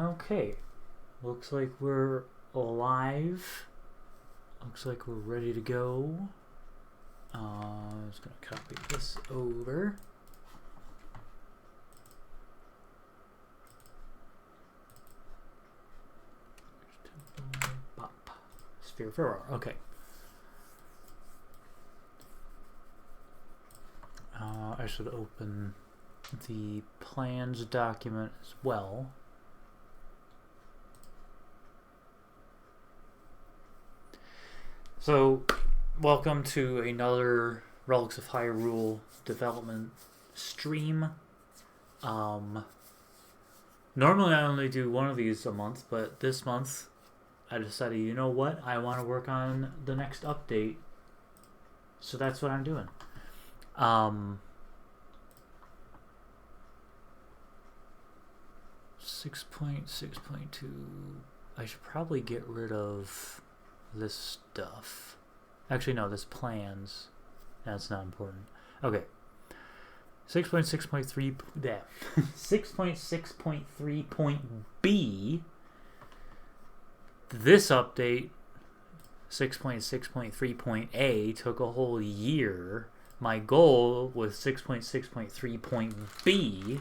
Okay. Looks like we're alive. Looks like we're ready to go. I'm just going to copy this over. Pop. Sphere Farore. Okay. I should open the plans document as well. So, welcome to another Relics of Hyrule development stream. Normally I only do one of these a month, but this month I decided, you know what, I want to work on the next update. So that's what I'm doing. 6.6.2. I should probably get rid of this stuff. Actually, no, this plans. That's not important. Okay. 6.6.3. 6.6.3.B. This update, 6.6.3.A, took a whole year. My goal with 6.6.3.B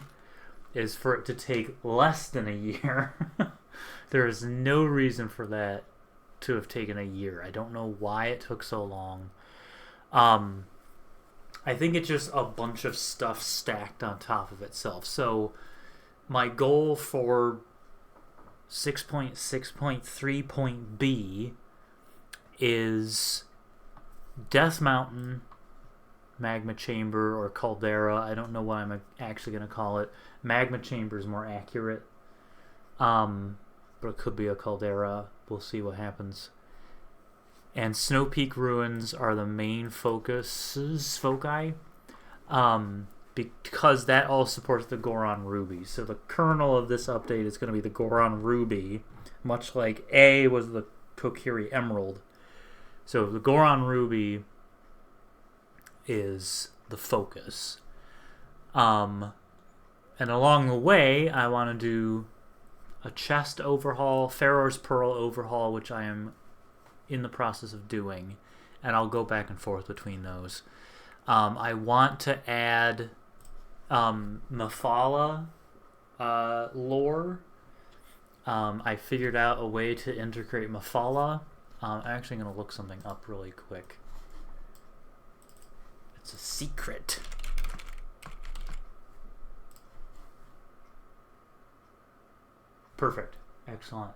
is for it to take less than a year. There is no reason for that to have taken a year. I don't know why it took so long. I think it's just a bunch of stuff stacked on top of itself. So my goal for 6.6.3.B is Death Mountain, Magma Chamber, or Caldera. I don't know what I'm actually going to call it. Magma Chamber is more accurate. But it could be a Caldera. We'll see what happens. And Snow Peak Ruins are the main foci. Because that all supports the Goron Ruby. So the kernel of this update is going to be the Goron Ruby, much like A was the Kokiri Emerald. So the Goron Ruby is the focus. And along the way, I want to do a chest overhaul, Farore's Pearl overhaul, which I am in the process of doing, and I'll go back and forth between those. I want to add Mafala lore. I figured out a way to integrate Mafala. I'm actually going to look something up really quick. It's a secret. Perfect. Excellent.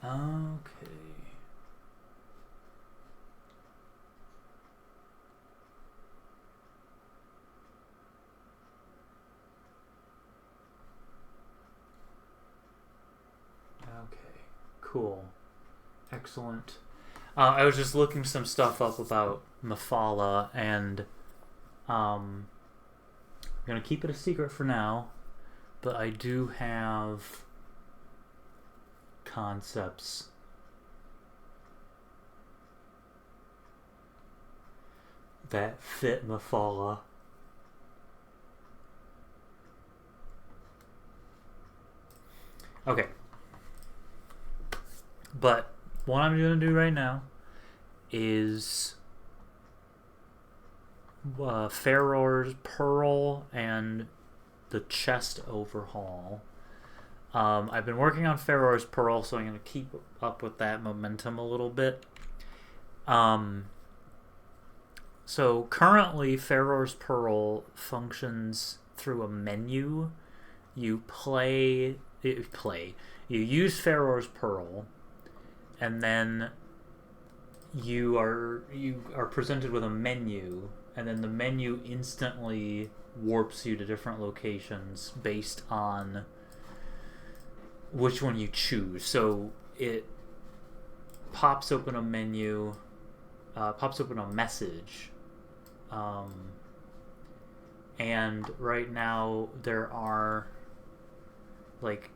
Okay. Cool. Excellent. I was just looking some stuff up about Mafala, and I'm going to keep it a secret for now, but I do have concepts that fit Mafala. Okay. But what I'm going to do right now is Farore's Pearl and the chest overhaul. I've been working on Farore's Pearl, so I'm going to keep up with that momentum a little bit. So currently, Farore's Pearl functions through a menu. You use Farore's Pearl, and then you are presented with a menu, and then the menu instantly warps you to different locations based on which one you choose. So it pops open a menu, pops open a message, And right now there are like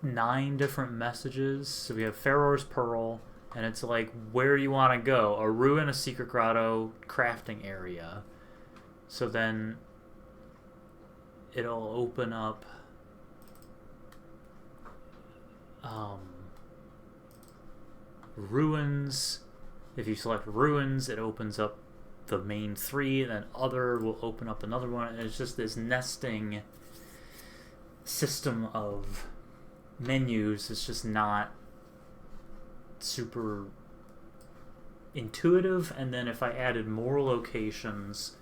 9 different messages. So we have Farore's Pearl, and it's like where you want to go: a ruin, a secret grotto, crafting area. So then it'll open up ruins. If you select ruins, it opens up the main 3, and then other will open up another one, and it's just this nesting system of menus. It's just not super intuitive, and then if I added more locations,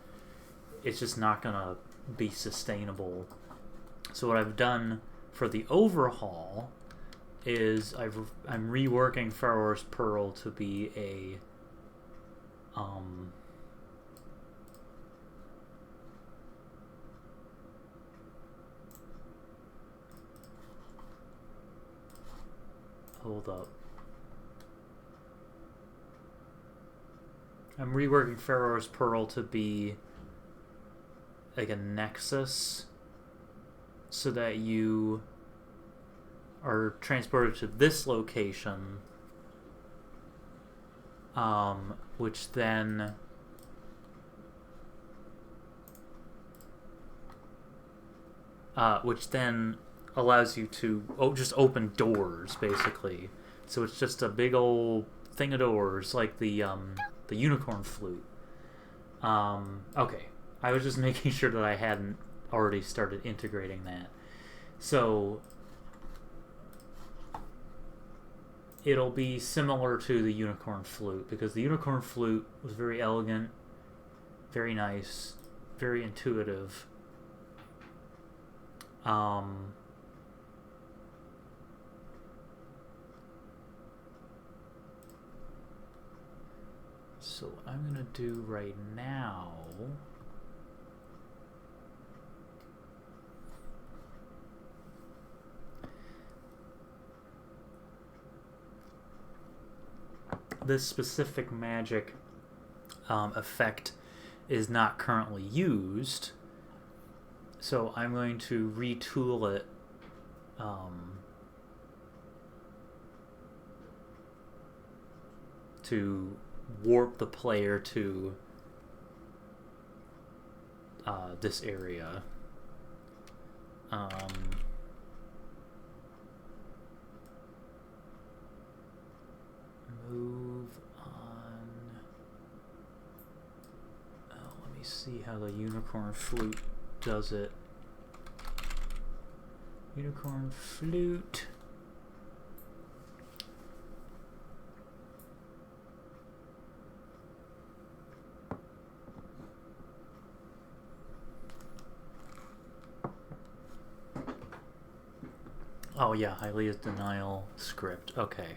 it's just not gonna be sustainable. So what I've done for the overhaul is I'm reworking Farore's Pearl to be a hold up. I'm reworking Farore's Pearl to be like a nexus, so that you are transported to this location, which then allows you to just open doors, basically. So it's just a big old thing of doors, like the unicorn flute. Okay, I was just making sure that I hadn't already started integrating that. So it'll be similar to the unicorn flute, because the unicorn flute was very elegant, very nice, very intuitive. So what I'm going to do right now this specific magic effect is not currently used, so I'm going to retool it to warp the player to this area. Move on. Let me see how the unicorn flute does it. Unicorn flute. Oh yeah, Hylia's denial script. Okay.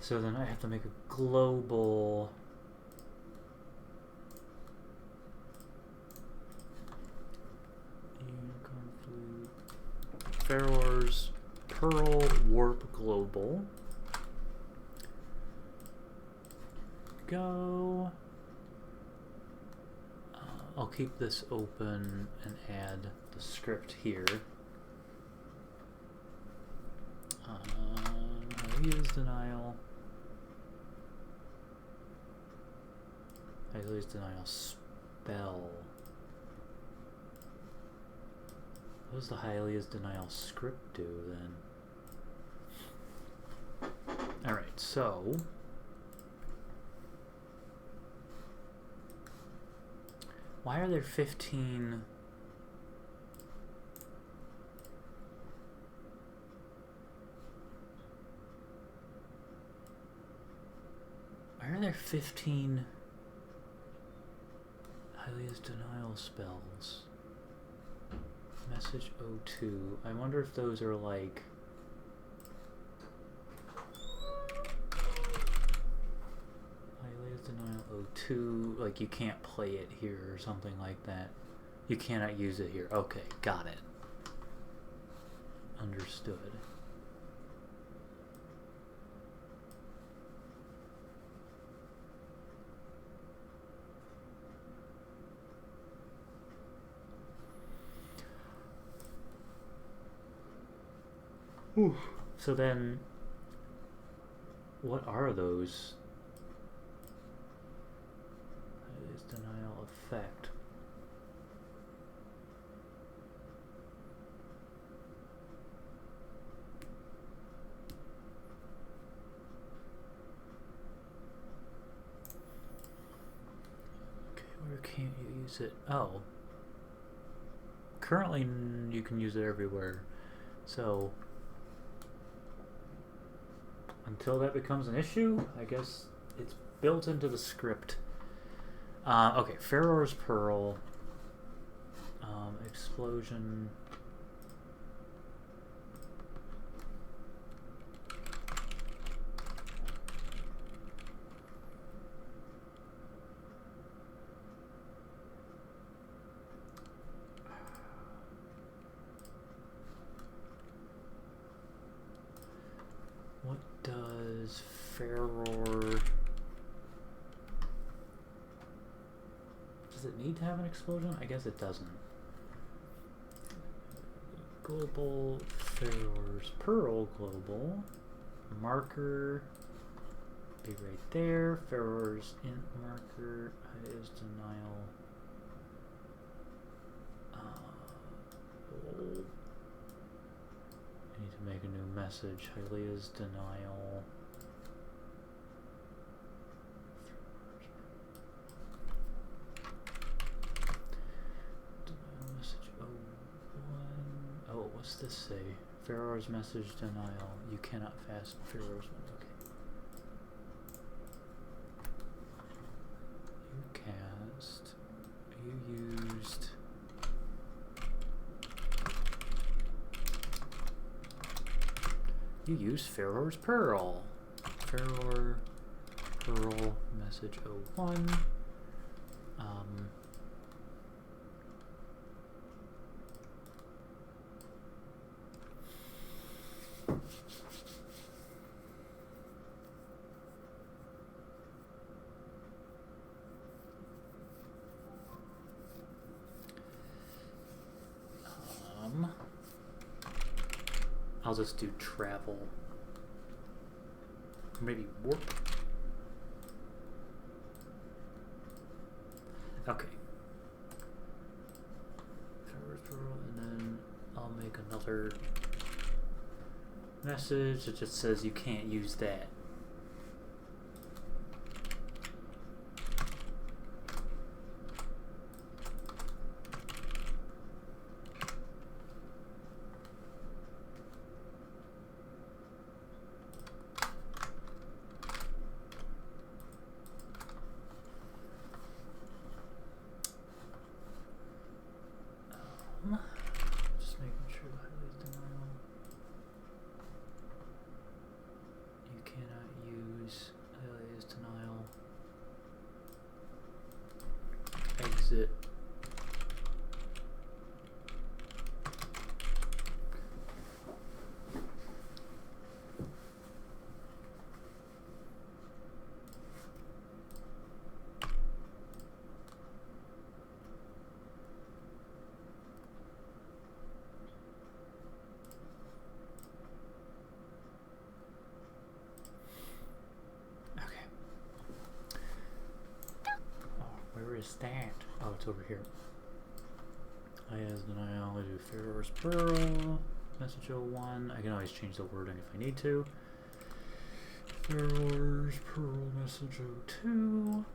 So then I have to make a global Farore's Pearl Warp Global. Go. I'll keep this open and add the script here. Hylia's denial. Hylia's denial spell. What does the Hylia's denial script do then? Alright, so why are there 15? Why are there 15 Hylia's denial spells? Message 02. I wonder if those are like to, like, you can't play it here or something like that. You cannot use it here. Okay, got it. Understood. Ooh. So then, what are those? That is denial effect. Okay, where can't you use it? Oh. Currently, you can use it everywhere. So, until that becomes an issue, I guess it's built into the script. Okay, Farore's Pearl. Explosion. What does Farore... Does it need to have an explosion? I guess it doesn't. Global, Farore's Pearl, global. Marker, be right there. Farore's int marker is denial. I need to make a new message. Hylia's denial. Denial message 01. Oh, what's this say? Farore's message denial. You cannot fast Farore's. Okay. You cast. You used. You use Farore's Pearl. Farore Pearl message 01. I'll just do travel. Maybe warp. Okay. And then I'll make another message that just says you can't use that. Just making sure that is denial. You cannot use alias denial. Exit. Is that? Oh, it's over here. I as denial, I do Farore's Pearl, message 01. I can always change the wording if I need to. Farore's Pearl, message 02.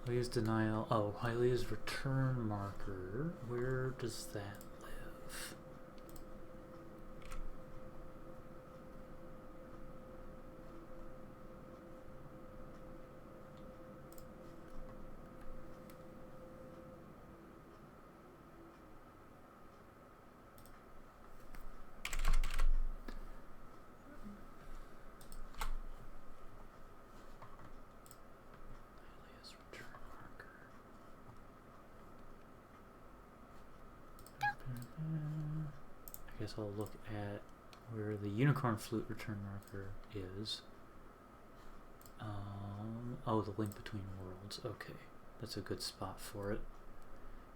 Hylia's denial. Oh, Hylia's return marker. Where does that live? I guess I'll look at where the unicorn flute return marker is. Oh, the link between worlds. Okay, that's a good spot for it.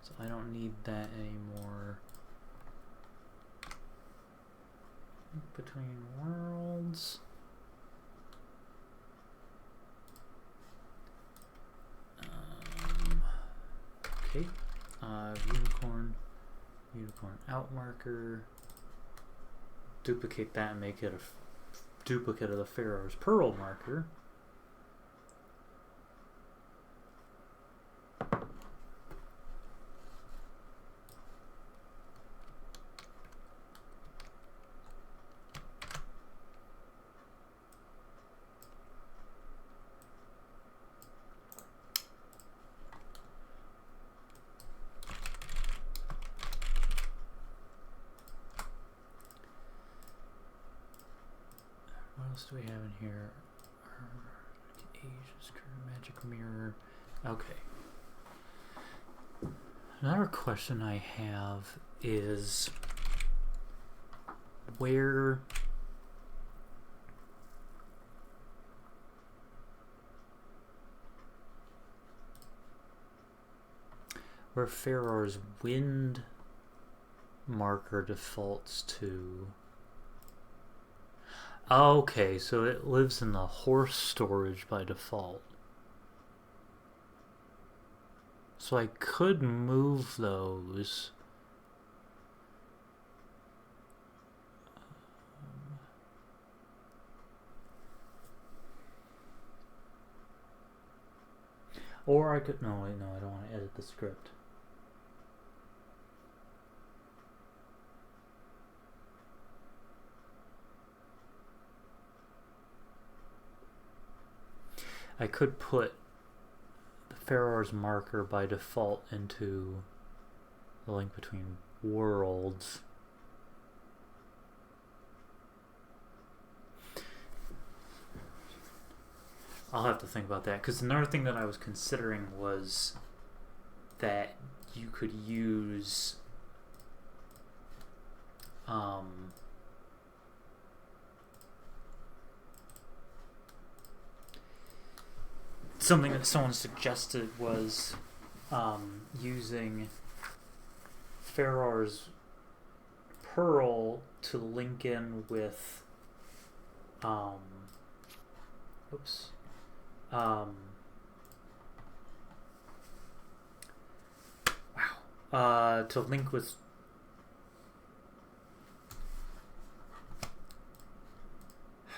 So I don't need that anymore. Link between worlds. Okay. Unicorn out marker. Duplicate that and make it a duplicate of the Farore's Pearl marker. What else do we have in here? Asia's magic mirror. Okay. Another question I have is where Farore's wind marker defaults to. Okay, so it lives in the horse storage by default. So I could move those. Or I could, no, wait, no, I don't want to edit the script. I could put the Farore's marker by default into the link between worlds. I'll have to think about that, because another thing that I was considering was that you could use something that someone suggested was using Farore's Pearl to link in with to link with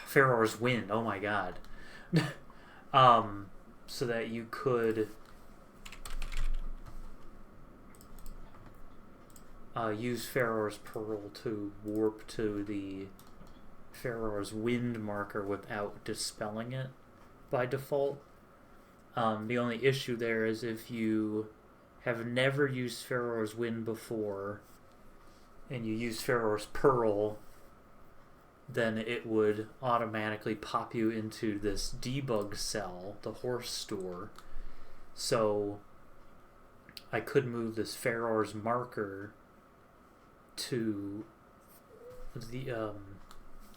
Farore's Wind. Oh my god. So that you could use Farore's Pearl to warp to the Farore's Wind marker without dispelling it by default. The only issue there is if you have never used Farore's Wind before and you use Farore's Pearl, then it would automatically pop you into this debug cell, the horse store. So I could move this Farore's marker to the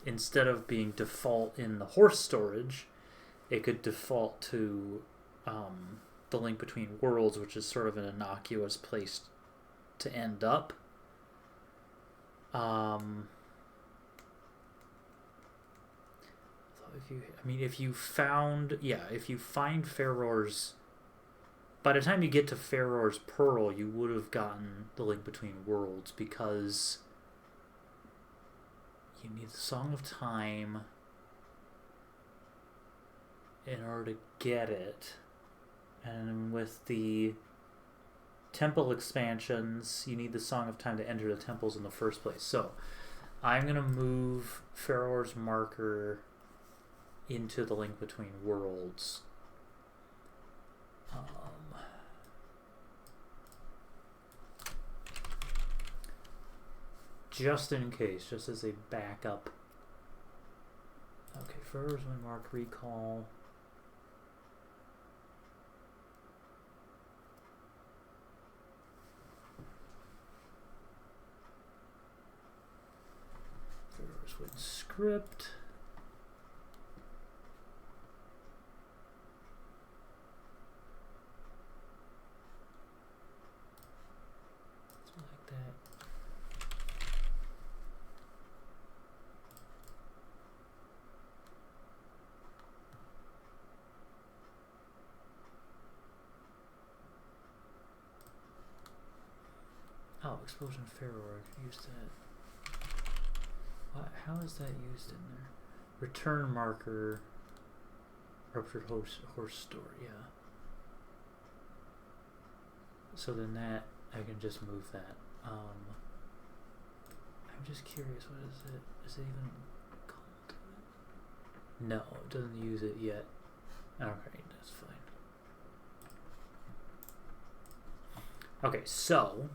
instead of being default in the horse storage, it could default to the link between worlds, which is sort of an innocuous place to end up. If you find Farore's, by the time you get to Farore's Pearl, you would have gotten the link between worlds, because you need the Song of Time in order to get it, And with the temple expansions, you need the Song of Time to enter the temples in the first place. So I'm going to move Farore's marker into the Link Between Worlds. Just in case, just as a backup. Okay, Farore's Wind Mark recall. Farore's Wind script. Like that. Oh, Explosion Farore. Use that. What? How is that used in there? Return marker. Ruptured horse store. Yeah. So then that I can just move that. I'm just curious. What is it? Is it even called? No, it doesn't use it yet. Okay, that's fine. Okay, so.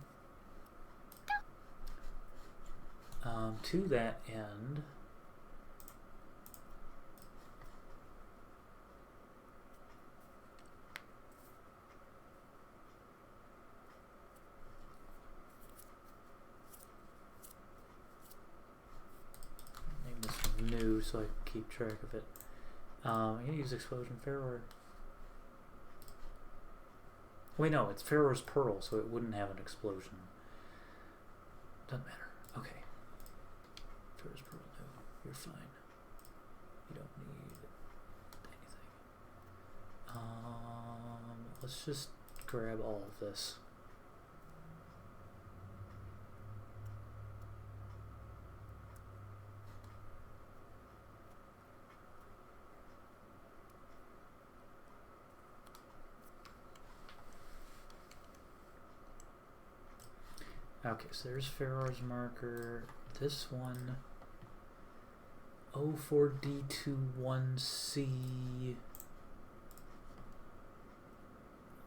To that end, name this one new so I can keep track of it. I'm going to use Explosion Farore. Wait, no, it's Farore's Pearl, so it wouldn't have an explosion. Doesn't matter. Okay. Farore's Pearl, no, you're fine. You don't need anything. Let's just grab all of this. Okay, so there's Farore's marker. This one, O4D21C.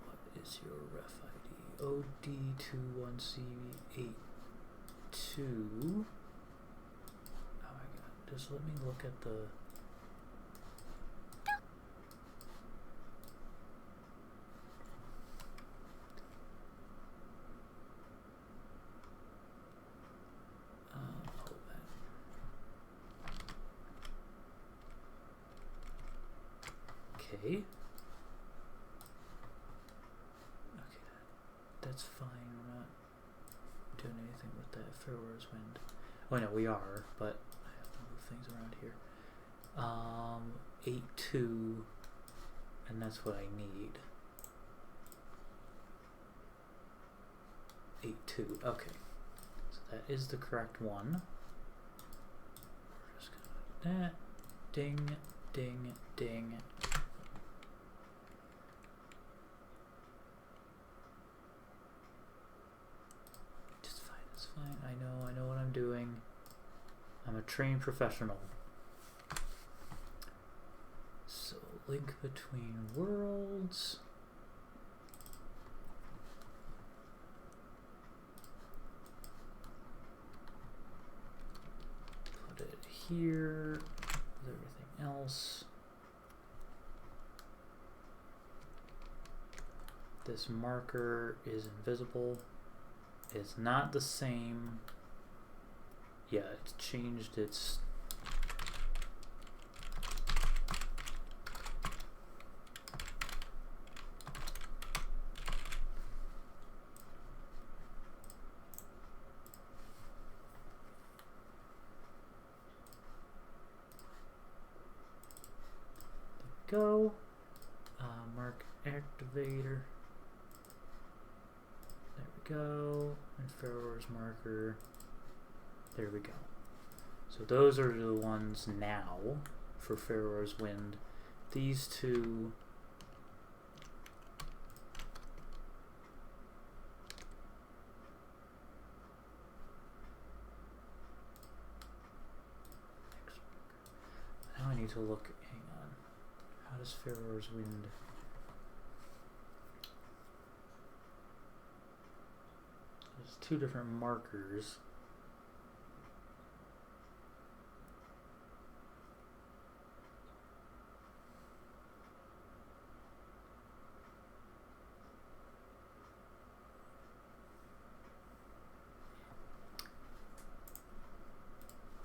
What is your ref ID? OD21C82. Oh my god, just let me look at the. Okay, that's fine. We're not doing anything with that Farore's Wind. Oh no, we are, but I have to move things around here. 8-2, and that's what I need. 8-2. Okay, so that is the correct one. We're just gonna do that. Ding, ding, ding. Fine. I know what I'm doing. I'm a trained professional. So, Link Between Worlds. Put it here with everything else. This marker is invisible. It's not the same. Yeah, it's changed its. Go. Mark activator. There we go. And Farore's marker. There we go. So those are the ones now for Farore's Wind. These two to look. Hang on. How does Farore's Wind? There's two different markers.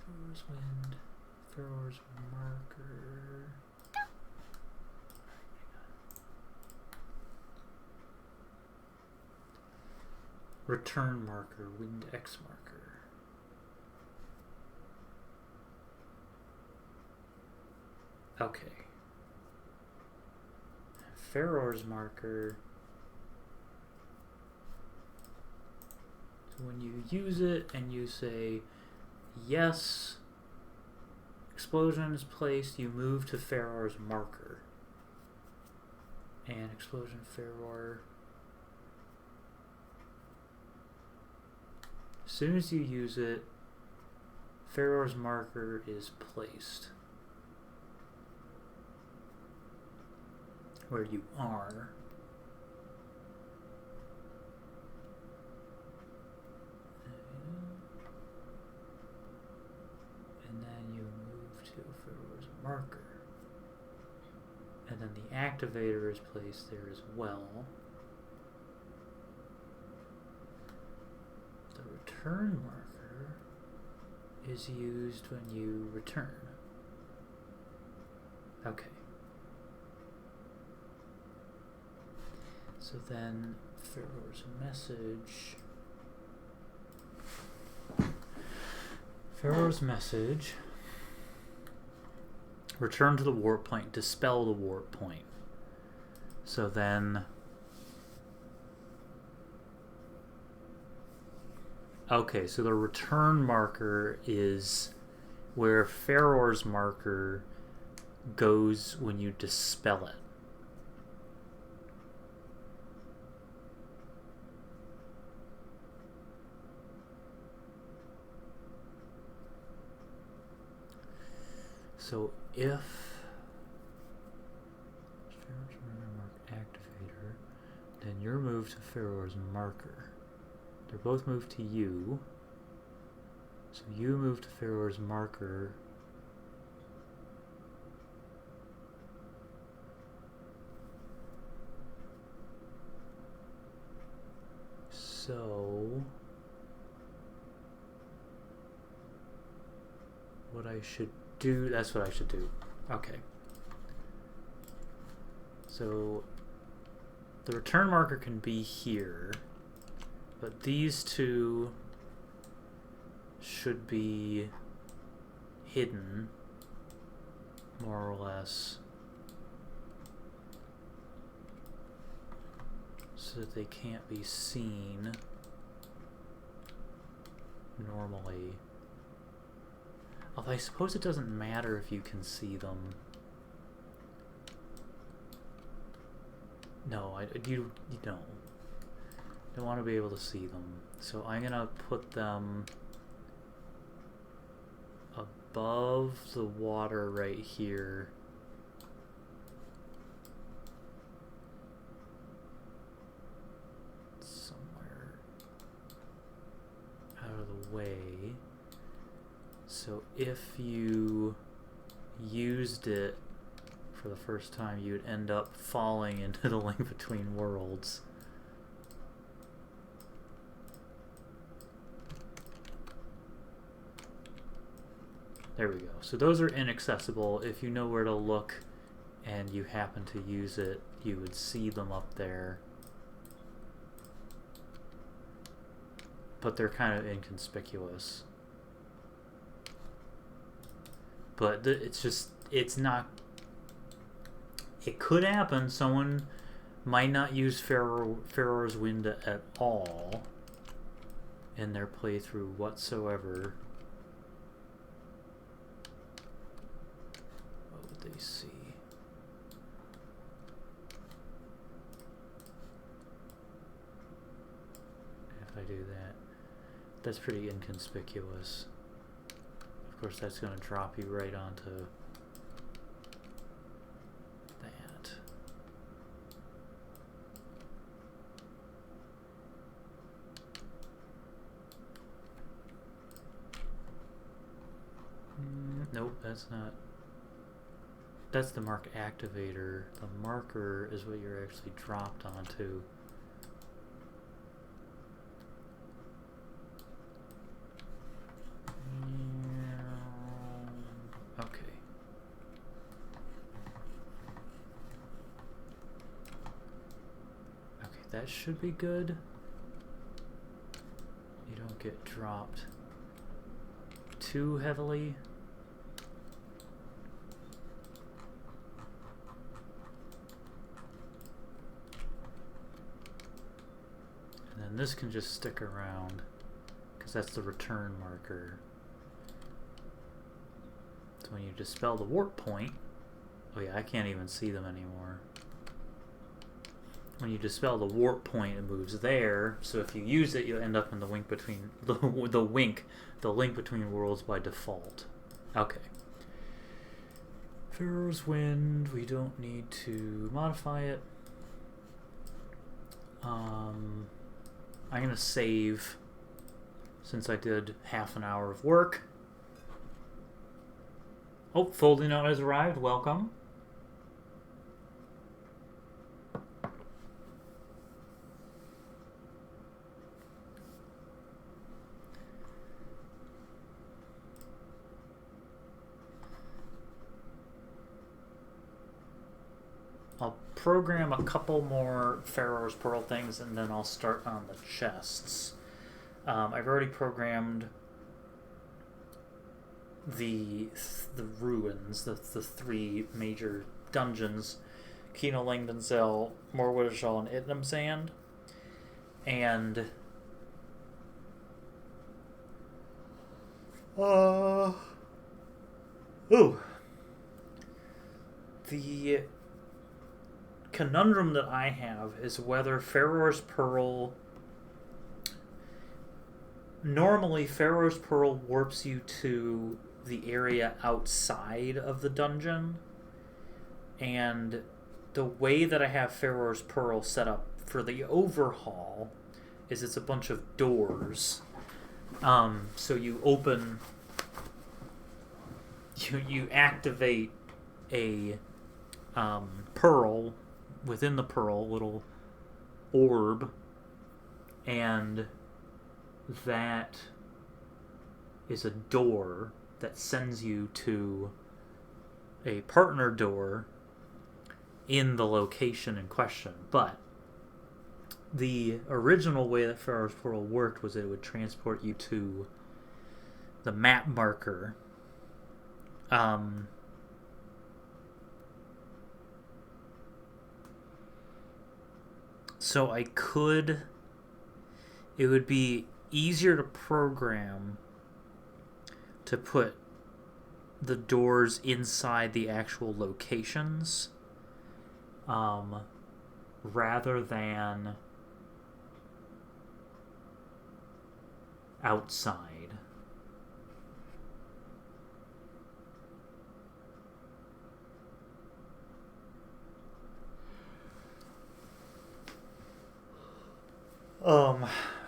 Farore's Wind, Farore's marker. Return marker, Wind X marker. Okay. Farore's marker. So when you use it and you say, yes, explosion is placed, you move to Farore's marker. And explosion Farore. As soon as you use it, Farore's marker is placed where you are. And then you move to Farore's marker. And then the activator is placed there as well. The return marker is used when you return. Okay. So then Farore's message. Farore's message. Return to the warp point. Dispel the warp point. So then. Okay, so the return marker is where Farore's marker goes when you dispel it. So if Farore's marker activator, then you're moved to Farore's marker. They're both moved to you. So you move to Farore's marker. So what I should do, that's what I should do. Okay. So the return marker can be here. But these two should be hidden, more or less, so that they can't be seen normally. Although I suppose it doesn't matter if you can see them. No, you don't. I want to be able to see them. So I'm going to put them above the water right here. Somewhere out of the way. So if you used it for the first time, you would end up falling into the Link Between Worlds. There we go. So those are inaccessible. If you know where to look and you happen to use it, you would see them up there. But they're kind of inconspicuous. But it's just, it's not... It could happen. Someone might not use Farore's Wind at all in their playthrough whatsoever. They see. If I do that, that's pretty inconspicuous. Of course, that's going to drop you right onto Nope, that's not. That's the mark activator. The marker is what you're actually dropped onto. Okay. Okay, that should be good. You don't get dropped too heavily. And then this can just stick around because that's the return marker. So when you dispel the warp point, oh yeah, I can't even see them anymore. When you dispel the warp point, it moves there. So if you use it, you'll end up in the link between the link between worlds by default. Okay. Farore's Wind. We don't need to modify it. I'm gonna save since I did half an hour of work. Oh, folding note has arrived. Welcome. I'll program a couple more Farore's Pearl things, and then I'll start on the chests. I've already programmed the ruins, the three major dungeons: Kino Langdenzell, Morwoodashall, and Itnamsand. And the conundrum that I have is whether Farore's Pearl... Normally, Farore's Pearl warps you to the area outside of the dungeon. And the way that I have Farore's Pearl set up for the Overhaul is it's a bunch of doors. So you open... You activate a pearl within the pearl, little orb, and that is a door that sends you to a partner door in the location in question. But the original way that Farore's Pearl worked was that it would transport you to the map marker. So I could... It would be easier to program to put the doors inside the actual locations rather than outside.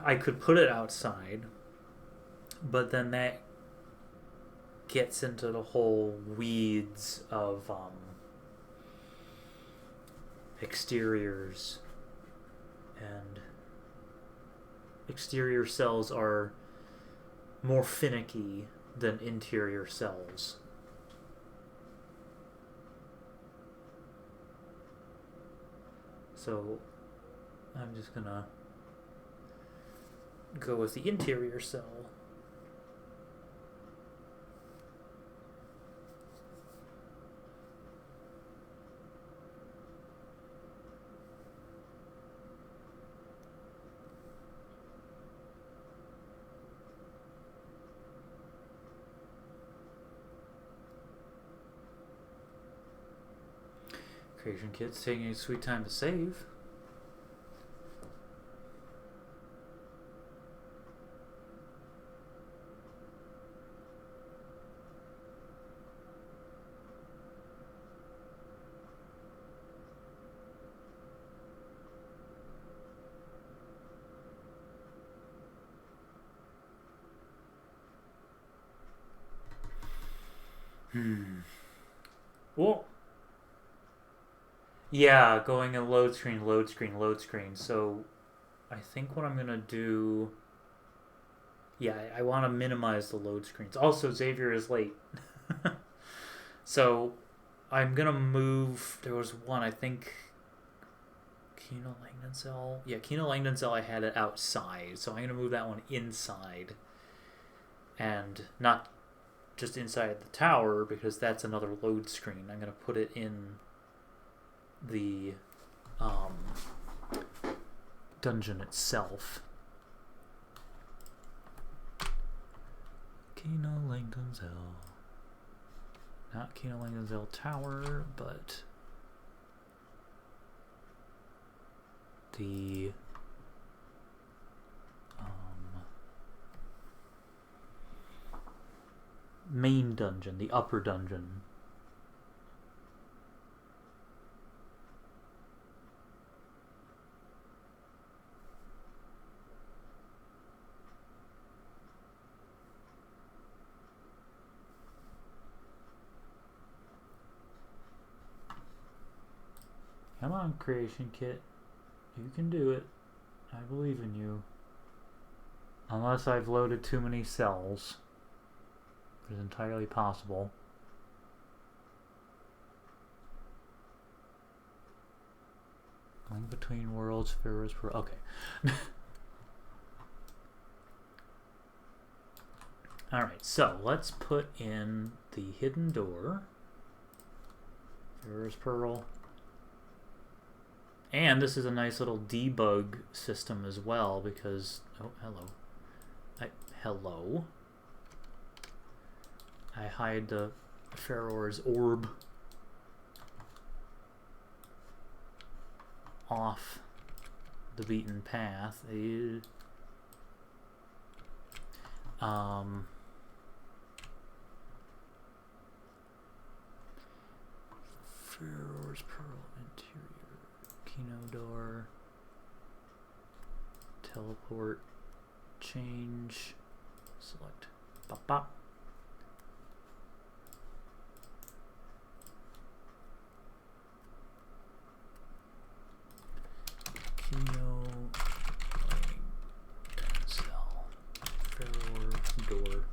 I could put it outside, but then that gets into the whole weeds of exteriors, and exterior cells are more finicky than interior cells. So I'm just gonna go with the interior cell. Creation kit's taking a sweet time to save. Well, yeah, going in load screen, load screen, load screen. So I think what I'm gonna do. Yeah, I want to minimize the load screens. Also, Xavier is late. So I'm gonna move. There was one, I think. Kino Langdonzell. Yeah, Kino Langdonzell, I had it outside. So I'm gonna move that one inside. And not just inside the tower, because that's another load screen. I'm gonna put it in the dungeon itself. Kino Langdonzell. Not Kino Langdonzell Tower, but the main dungeon, the upper dungeon. Come on, Creation Kit. You can do it. I believe in you. Unless I've loaded too many cells. It's entirely possible. Link between worlds, Farore's Pearl. Okay. Alright, so let's put in the hidden door. Farore's Pearl. And this is a nice little debug system as well, because... Oh, hello. Hello. I hide the Farore's orb off the beaten path. Farore's Pearl interior. Kino door. Teleport. Change. Select. Bop bop. Kino cell. Farore door.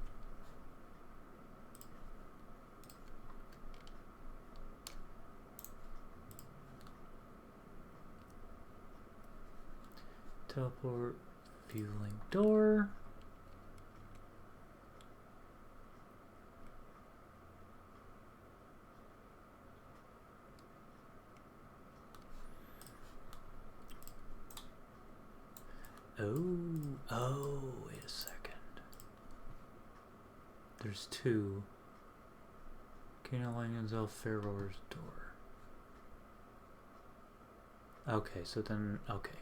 Teleport. View link door. Oh, wait a second. There's two. Kino Langdonzell Farore's door. Okay, so then, okay.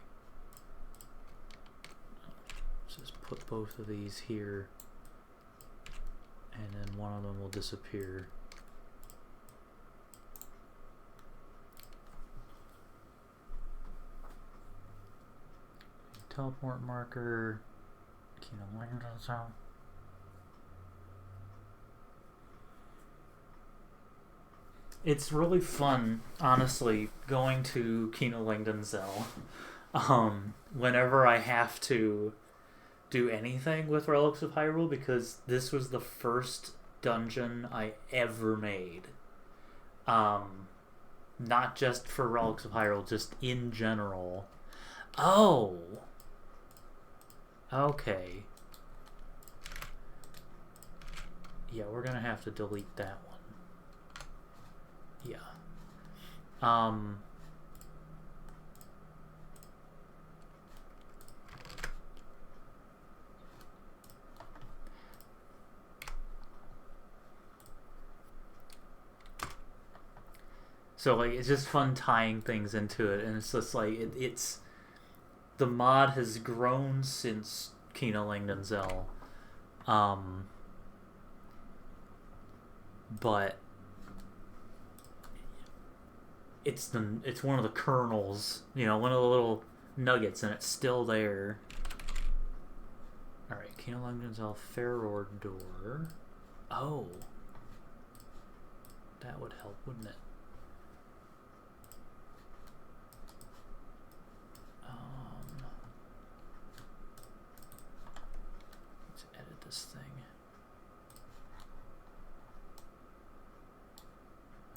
Let's just put both of these here, and then one of them will disappear. Teleport marker. Kino Langdonzell. It's really fun, honestly, going to Kino Langdonzell. Whenever I have to do anything with Relics of Hyrule, because this was the first dungeon I ever made. Not just for Relics of Hyrule, just in general. Oh! Okay. Yeah, we're gonna have to delete that one. Yeah. So like it's just fun tying things into it, and it's just like it's the mod has grown since Kino Langdonzell, but it's one of the kernels, one of the little nuggets, and it's still there. All right, Kino Langdonzell Farore door. Oh. That would help, wouldn't it? Let's edit this thing.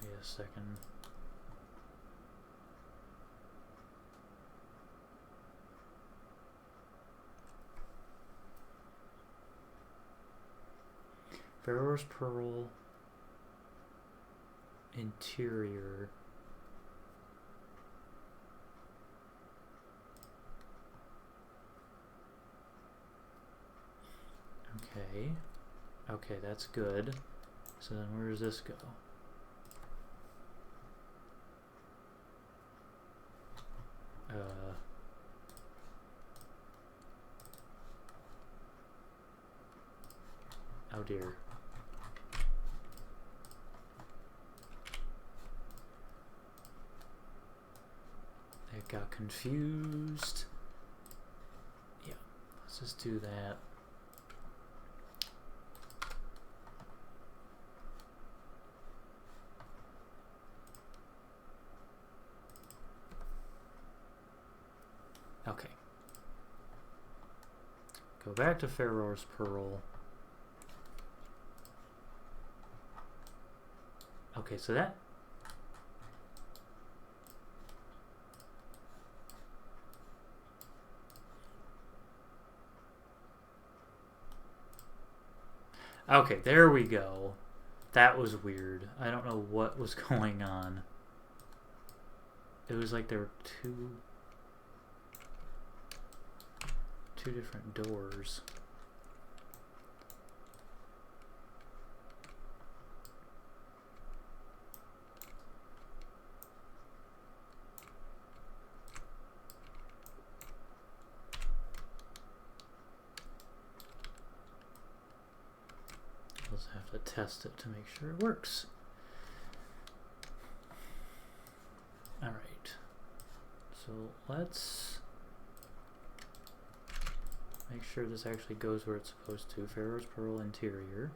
Wait a second. Farore's Pearl interior. Okay. Okay, that's good. So then where does this go? Oh dear. It got confused. Yeah, let's just do that. Okay. Go back to Farore's Pearl. Okay, so that... Okay, there we go. That was weird. I don't know what was going on. It was like there were two different doors. We'll just have to test it to make sure it works. All right. So let's make sure this actually goes where it's supposed to. Farore's Pearl interior.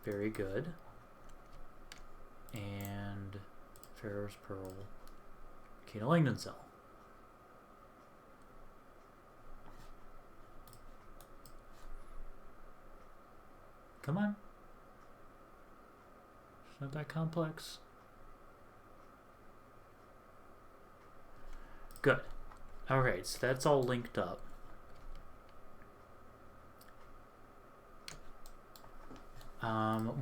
Very good. And Farore's Pearl Kena Langdon cell. Come on. It's not that complex. Good. Alright, so that's all linked up.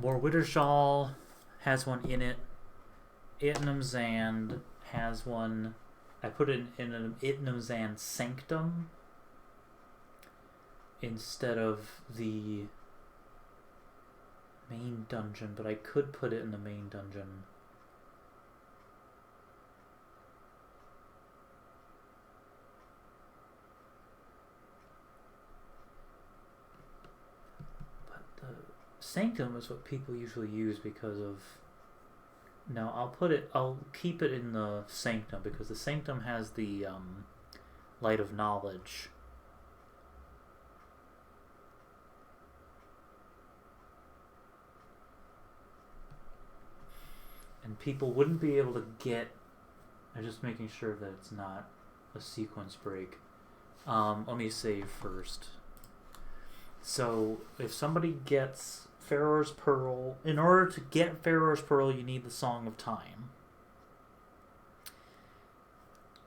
More Wittershall has one in it. Itnamzand has one. I put it in an Itnamzand Sanctum instead of the main dungeon, but I could put it in the main dungeon. But the Sanctum is what people usually use because of... No, I'll keep it in the Sanctum because the Sanctum has the Light of Knowledge. And people wouldn't be able to get... I'm just making sure that it's not a sequence break. Let me save first. So, if somebody gets Farore's Pearl... In order to get Farore's Pearl, you need the Song of Time.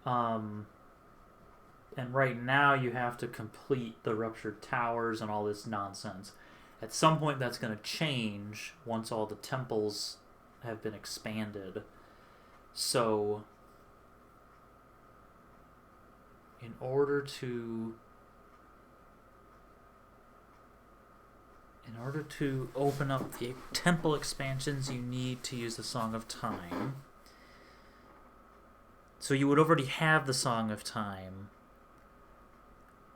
And right now you have to complete the Ruptured Towers and all this nonsense. At some point that's going to change once all the temples have been expanded. So in order to open up the temple expansions, you need to use the Song of Time. So you would already have the Song of Time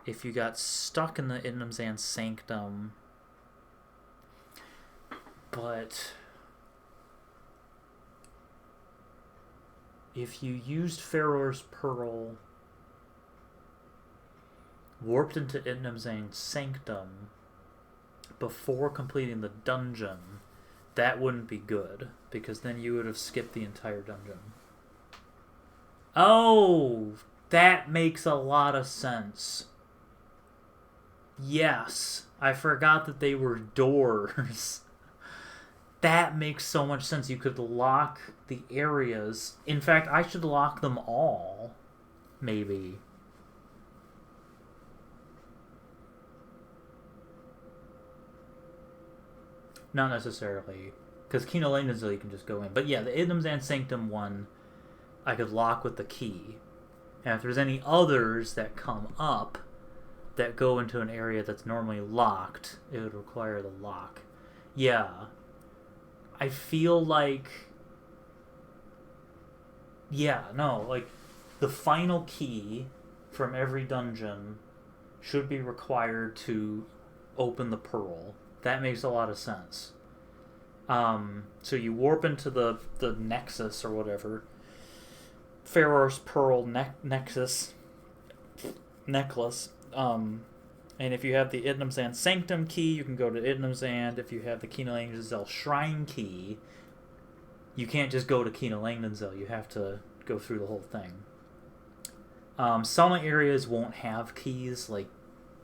if you got stuck in the Itnamzand Sanctum. But if you used Farore's Pearl, warped into Itnamzand Sanctum before completing the dungeon, that wouldn't be good, because then you would have skipped the entire dungeon. Oh, that makes a lot of sense. Yes, I forgot that they were doors. That makes so much sense. You could lock the areas. In fact, I should lock them all. Maybe. Not necessarily. Because Kino Langdonzil you can just go in. But yeah, the Idnum's and Sanctum one, I could lock with the key. And if there's any others that come up that go into an area that's normally locked, it would require the lock. Yeah. I feel like... Yeah, no, like, the final key from every dungeon should be required to open the pearl. That makes a lot of sense. So you warp into the Nexus or whatever. Farore's Pearl necklace. And if you have the Idnum's and Sanctum key, you can go to Idnum's and. If you have the Kino Langdonzil Shrine key, you can't just go to Kino Langdonzil. You have to go through the whole thing. Some areas won't have keys, like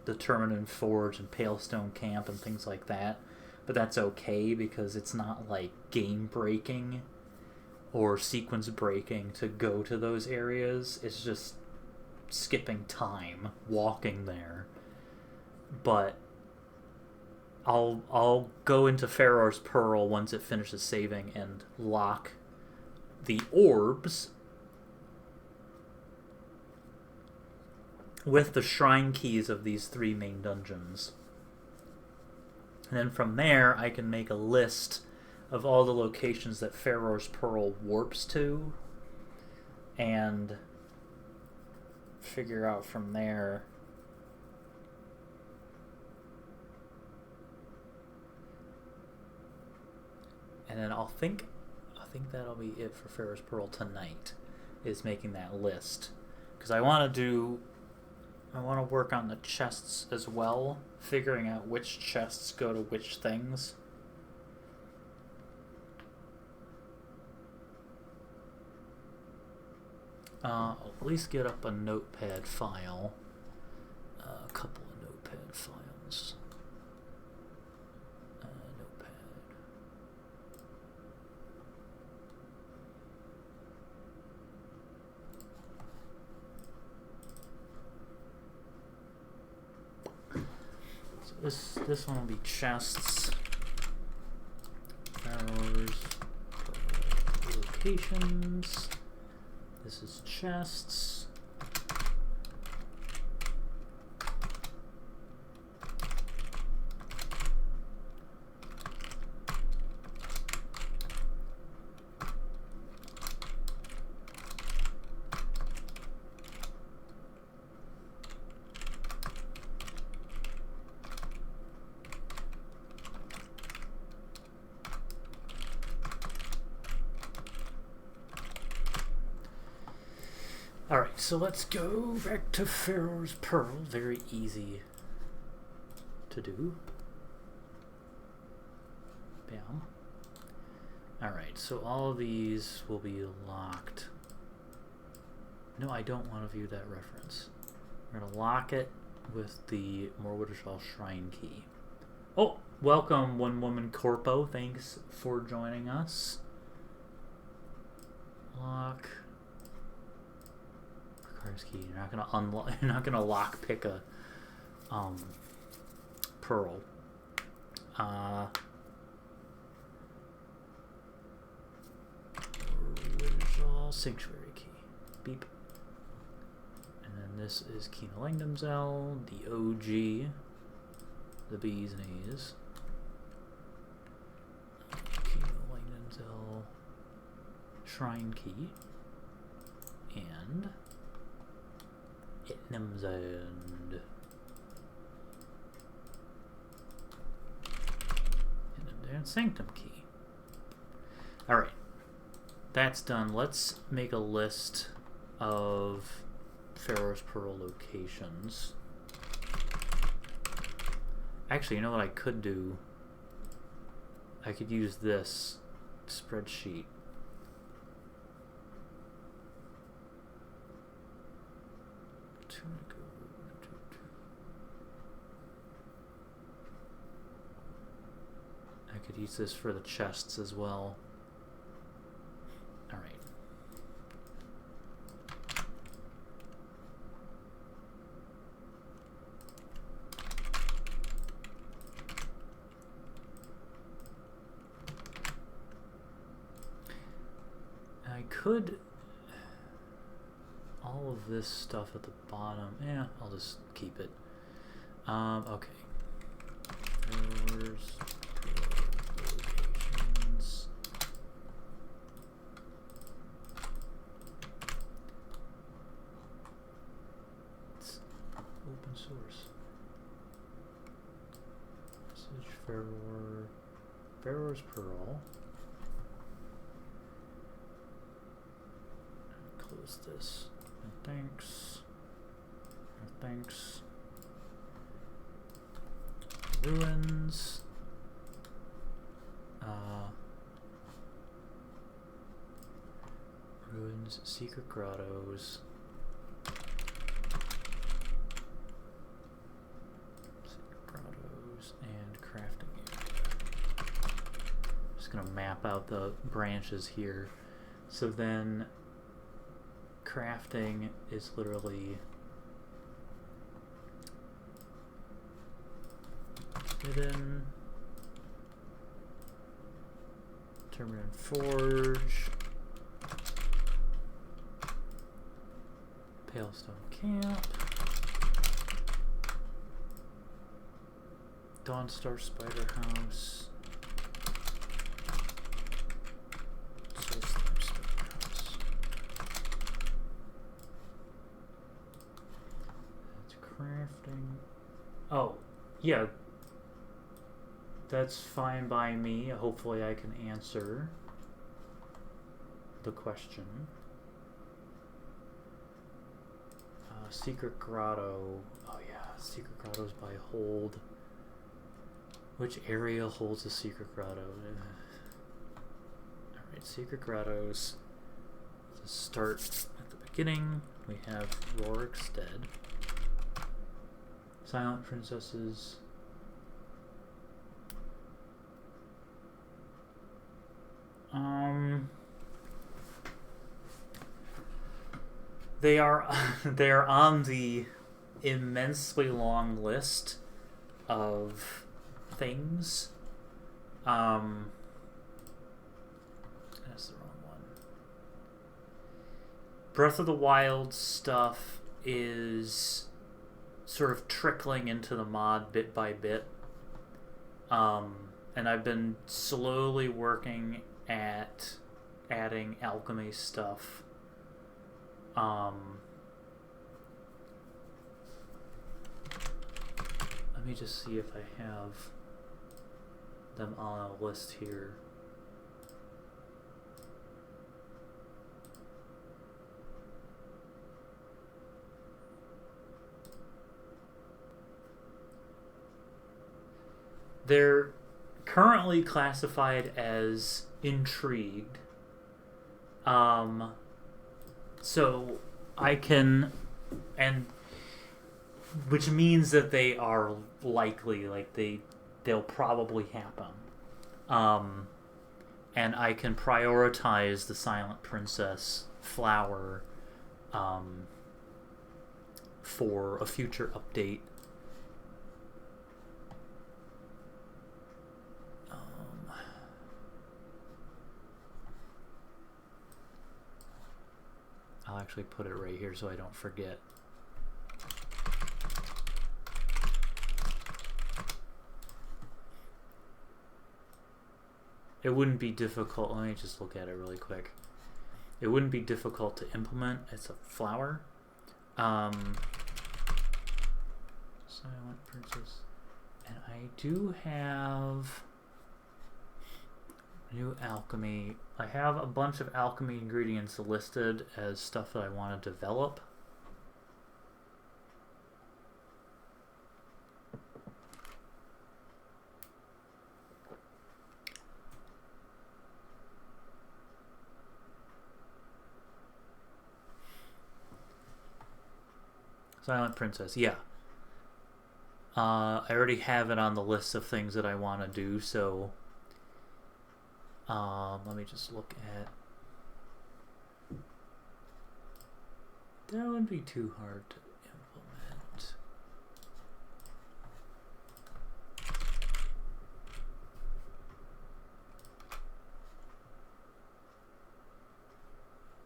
the Terminin Forge and Palestone Camp and things like that. But that's okay, because it's not like game breaking or sequence breaking to go to those areas. It's just skipping time walking there. But I'll go into Farore's Pearl once it finishes saving and lock the orbs with the shrine keys of these 3 main dungeons. And then from there, I can make a list of all the locations that Farore's Pearl warps to, and figure out from there and then I think that'll be it for Farore's Pearl tonight, is making that list, because I want to work on the chests as well, figuring out which chests go to which things. I'll at least get up a notepad file. A couple of notepad files. Notepad. So this one will be chests. Farore's locations. This is chests. Alright, so let's go back to Farore's Pearl. Very easy to do. Bam. Alright, so all of these will be locked. No, I don't want to view that reference. We're going to lock it with the Morwoodishal Shrine key. Oh, welcome, One Woman Corpo. Thanks for joining us. Lock. Key. You're not gonna unlock. You're not gonna lock pick a pearl. Original sanctuary key. Beep. And then this is Kino Langdonzil, the OG, the bees and A's. Kino Langdonzil shrine key and Idnum's and Sanctum key. Alright. That's done. Let's make a list of Farore's Pearl locations. Actually, you know what I could do? I could use this spreadsheet. I could use this for the chests as well. Alright. I could... all of this stuff at the bottom. Yeah, I'll just keep it. Okay. Locations. It's open source. Message Farore. Farore's Pearl. Close this. No thanks. No thanks. Ruins. Ruins, secret grottos. Secret grottos and crafting area. Just gonna map out the branches here. So then crafting is literally hidden. Terminal Forge. Palestone Camp. Dawnstar Spider House. Soulslime Spider House. That's crafting. Oh, yeah. That's fine by me. Hopefully I can answer the question. Secret Grotto. Oh yeah, Secret Grotto's by hold. Which area holds a Secret Grotto? Alright, Secret Grottos. To start at the beginning, we have Rorik's Dead. Silent Princesses. They are on the immensely long list of things. That's the wrong one. Breath of the Wild stuff is sort of trickling into the mod bit by bit. And I've been slowly working at adding alchemy stuff. Let me just see if I have them on a list here. They're currently classified as intrigued. So I can, and which means that they are likely, like they'll probably happen. And I can prioritize the Silent Princess flower for a future update. I'll actually put it right here so I don't forget. It wouldn't be difficult. Let me just look at it really quick. It wouldn't be difficult to implement. It's a flower. Silent Princess. And I do have new alchemy. I have a bunch of alchemy ingredients listed as stuff that I want to develop. Silent Princess, yeah. I already have it on the list of things that I want to do, so let me just look at... That wouldn't be too hard to implement.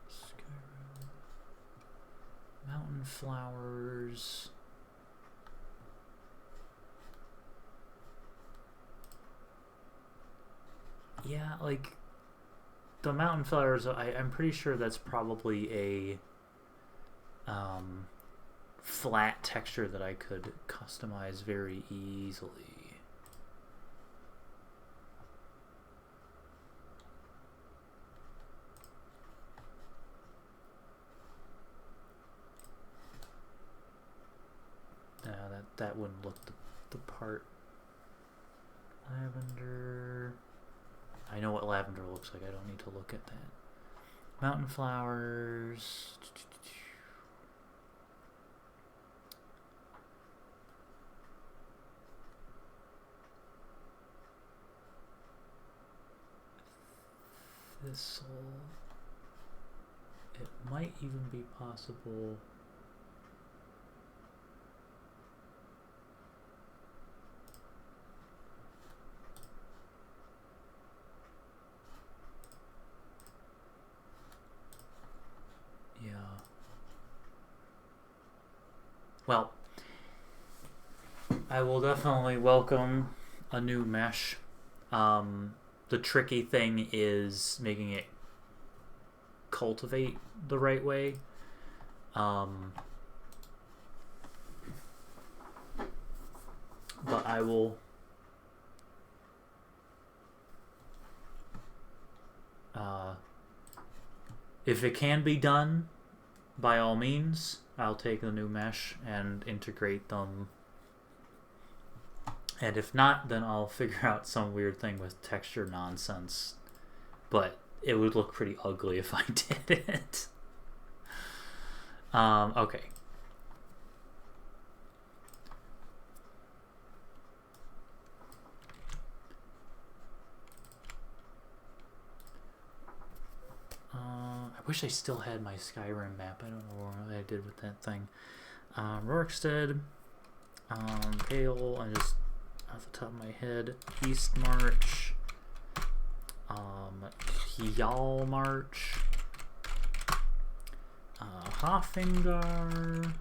Skyrim. Mountain flowers. Yeah, like the mountain flowers, I'm pretty sure that's probably a flat texture that I could customize very easily. No, that wouldn't look the part. Lavender. I know what lavender looks like. I don't need to look at that. Mountain flowers. Thistle. It might even be possible. Yeah. Well, I will definitely welcome a new mesh. The tricky thing is making it cultivate the right way. But I will if it can be done, by all means, I'll take the new mesh and integrate them. And if not, then I'll figure out some weird thing with texture nonsense. But it would look pretty ugly if I did it. Okay. I wish I still had my Skyrim map. I don't know what I did with that thing. Rorikstead. Pale. I just... off the top of my head, East March, Hjal March, Hoffingar,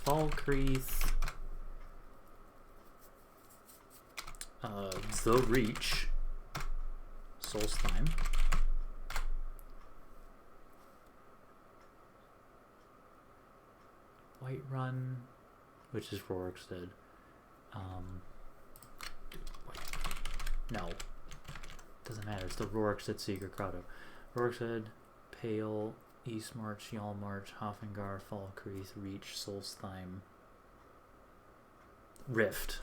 Falkreath, The Reach, Solstheim, Whiterun, which is Rorikstead. No. Doesn't matter. It's the Rorikstead Secret Grotto. Rorikstead, Pale, East March, Hjal March, Hoffingar, Falkreath, Reach, Solstheim, Rift.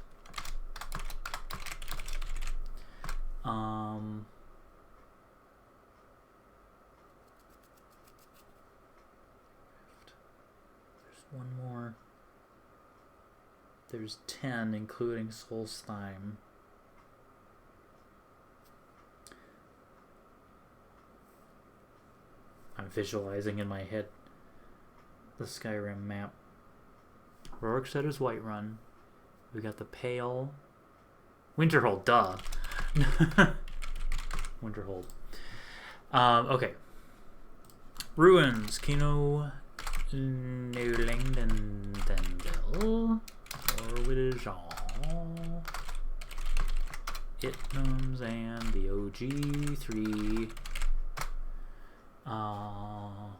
There's one more. There's 10, including Solstheim. I'm visualizing in my head the Skyrim map. Rorikstead is Whiterun. We got the Pale. Winterhold, duh. Winterhold. Okay. Ruins. Kino Nolangdendel. Orwidijan. Itnums and the OG3. And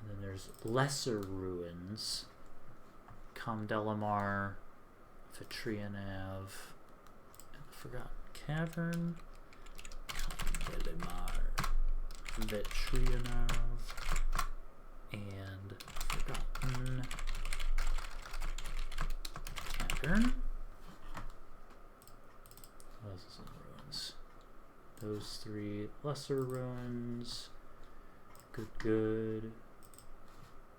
then there's lesser ruins. Comdelamar, Vitrianav, and the Forgotten Cavern. Comdelamar, Vitrianav, and Forgotten Cavern. What else is in the ruins? Those three lesser ruins. Good.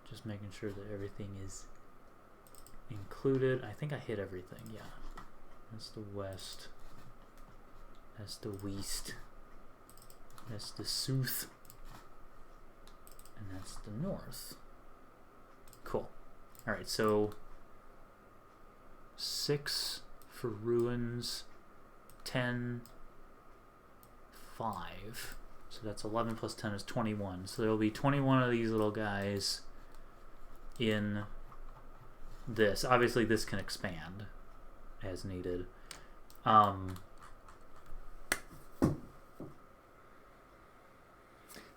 Just making sure that everything is included. I think I hit everything, yeah. That's the west. That's the west. That's the south. And that's the north. Cool. Alright, so 6 for ruins, 10, 5. So that's 11 plus 10 is 21. So there will be 21 of these little guys in this. Obviously this can expand as needed.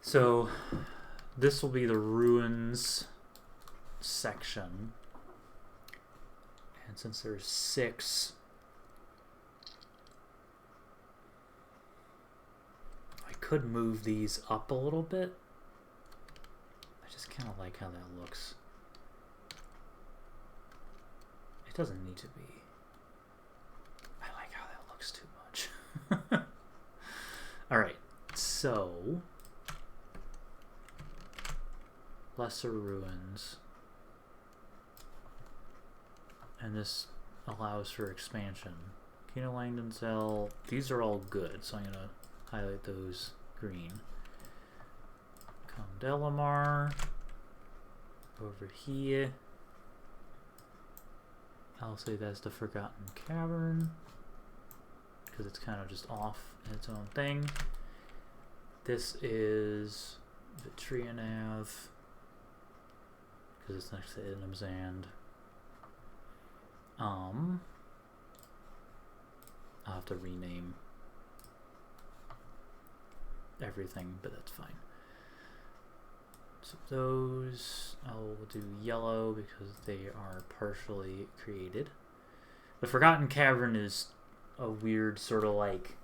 So this will be the ruins section. And since there's 6, I could move these up a little bit. I just kind of like how that looks. It doesn't need to be. I like how that looks too much. Alright, so lesser ruins. And this allows for expansion. Kino Langdon Cell, these are all good, so I'm going to highlight those green. Condelamar, over here. I'll say that's the Forgotten Cavern, because it's kind of just off in its own thing. This is Vitrianav, because it's next to Idnam's Zand. I'll have to rename everything, but that's fine. So those I'll do yellow because they are partially created. The Forgotten Cavern is a weird sort of like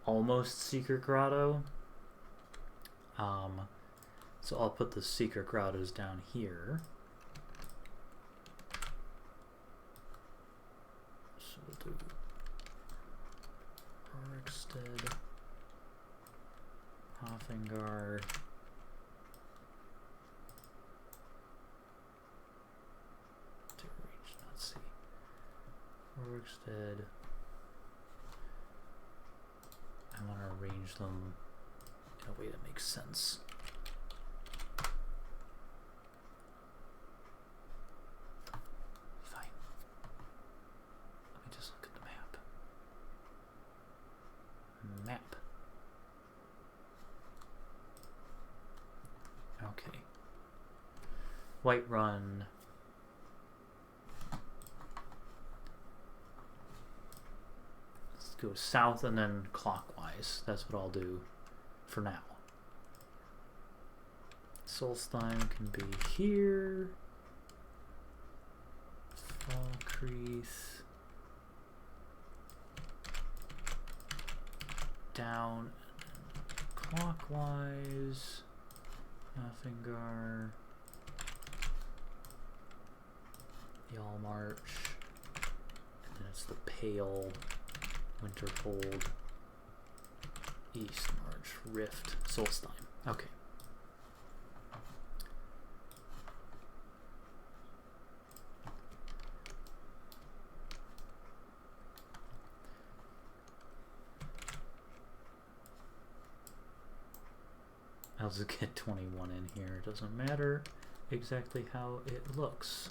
almost secret grotto. So I'll put the secret grottos down here. So we'll do Rorikstead, Hoffengar, let's see, Rorikstead. I want to arrange them in a way that makes sense. Fine. Let me just look at the map. Map. Okay. Whiterun. Let's go south and then clockwise. That's what I'll do for now. Solstheim can be here. Falkreath. Down and then clockwise. Nothingar. Yalmarch. And then it's the Pale. Winterhold. Eastmarch. Rift. Solstheim. Okay. I'll just get 21 in here. It doesn't matter exactly how it looks.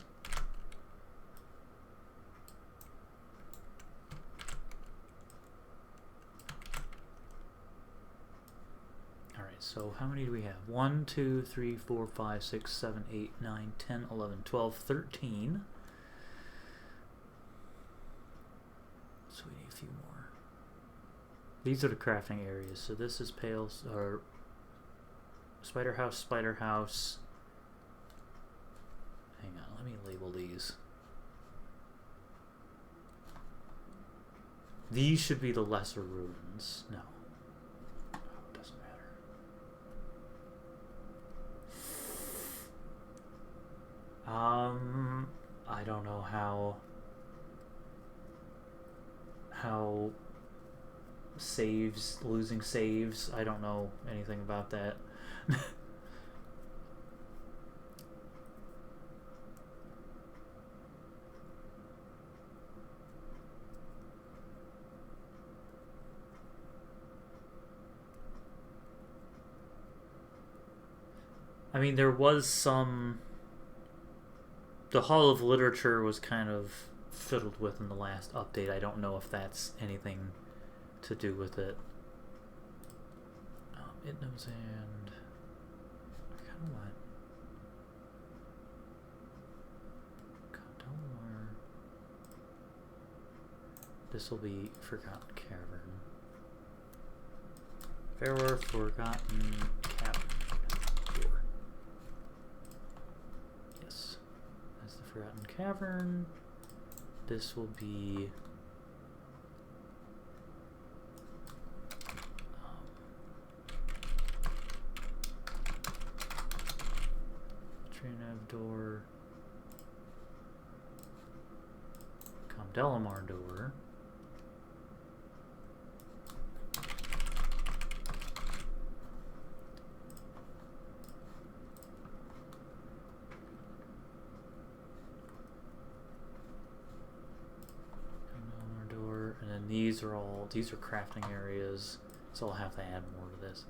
Alright, so how many do we have? 1, 2, 3, 4, 5, 6, 7, 8, 9, 10, 11, 12, 13. So we need a few more. These are the crafting areas. So this is Pale's, or Spider House, Spider House. Hang on, let me label these. These should be the lesser ruins. No. Oh, it doesn't matter. I don't know how saves, losing saves, I don't know anything about that. I mean, there was some... The Hall of Literature was kind of fiddled with in the last update. I don't know if that's anything to do with it. It knows, and I kind of want Condor. This will be Forgotten Cavern. Farore, Forgotten Cavern. Door. Yes, that's the Forgotten Cavern. This will be Trinav door, Delamar door, and then these are crafting areas, so I'll have to add more to this.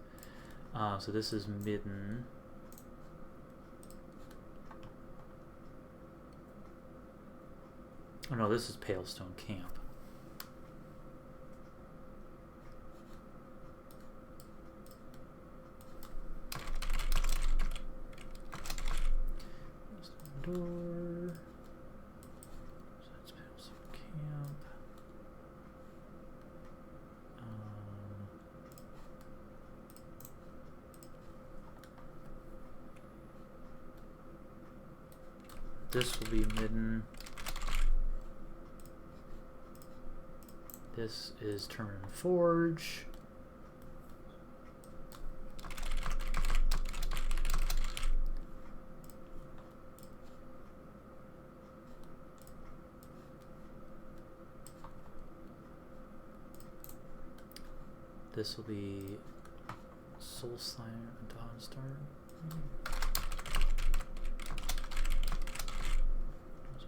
So this is Midden. Oh no, this is Palestone Camp. Palestone door. So that's Palestone Camp. This will be Midden. This is Termin Forge. This will be Soulslinger and Dawnstar.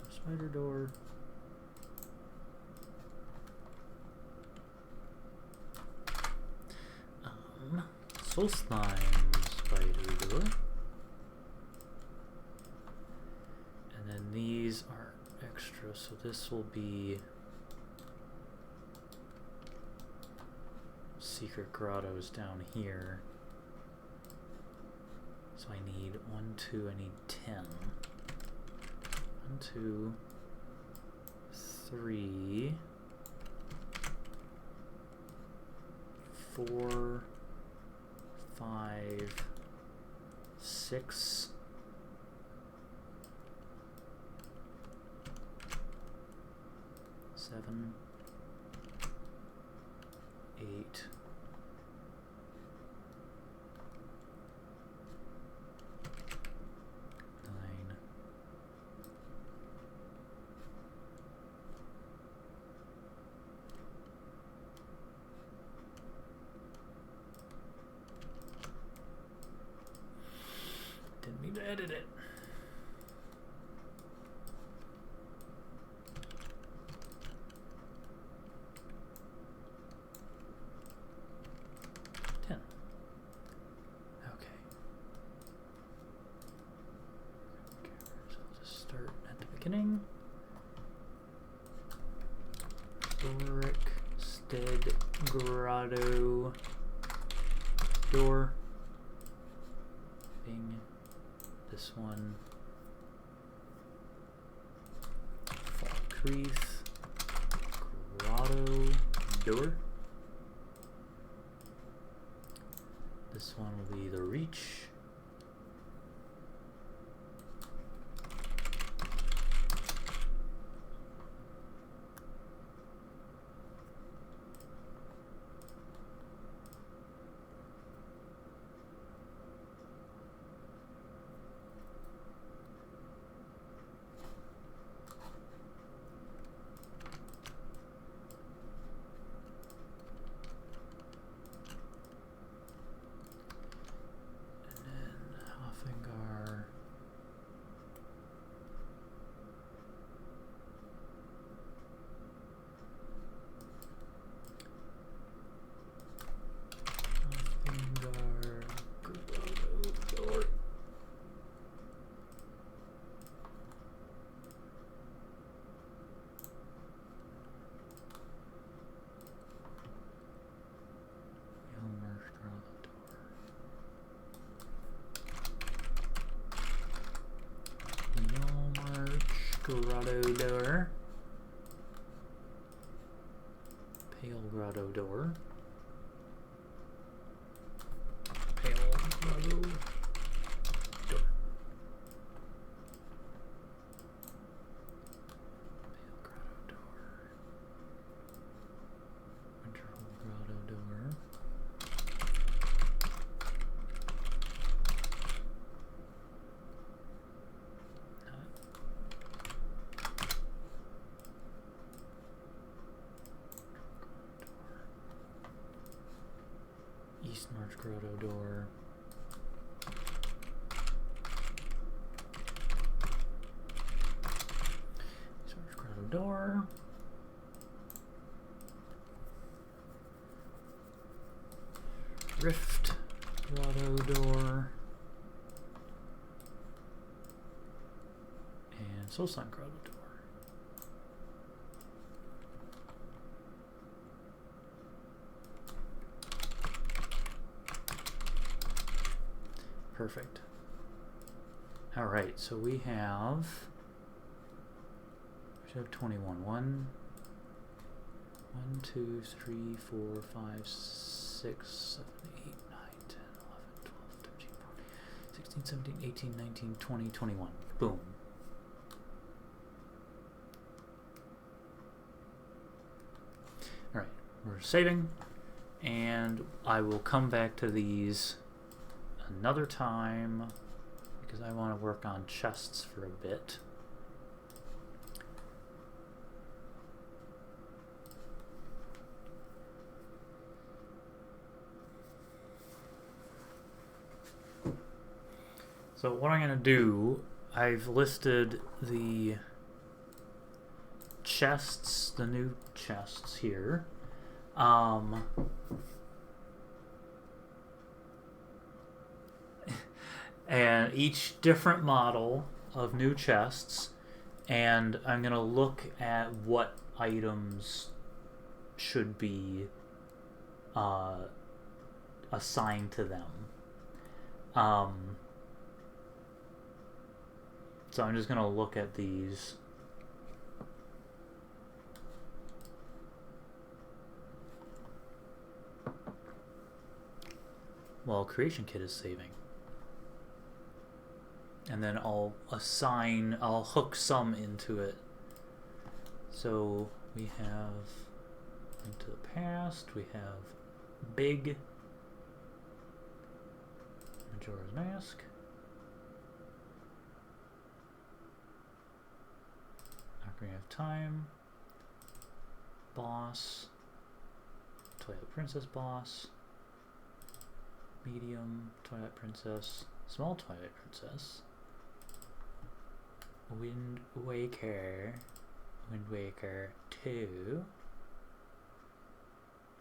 Spider door. Soul Slime Spider door. And then these are extra, so this will be Secret Grottos down here. So I need 1, 2, I need 10. 1, 2, 3, 4, 5, 6, 7, 8, 9, 10. Need to edit it. Okay. So I'll just start at the beginning. Ulrich Stead Grotto door. Bing. This one. Falkreath Grotto door. This one will be the Reach. Grotto door. Pale grotto door. Pale grotto door. East March Grotto door. East March Grotto door. Rift Grotto door. And Soulstone Grotto door. Perfect. All right, so we have 21. 1, 2, 3, 4, 5, 6, 7, 8, 9, 10, 11, 12, 13, 14, 16, 17, 18, 19, 20, 21. Boom. All right, we're saving, and I will come back to these another time because I want to work on chests for a bit. So what I'm going to do, I've listed the chests, the new chests here. And each different model of new chests, and I'm going to look at what items should be assigned to them. So I'm just going to look at these. While Creation Kit is saving. And then I'll hook some into it. So we have into the past, we have Big, Majora's Mask, Ocarina of Time, Boss, Twilight Princess Boss, Medium, Twilight Princess, Small Twilight Princess, Wind Waker 2,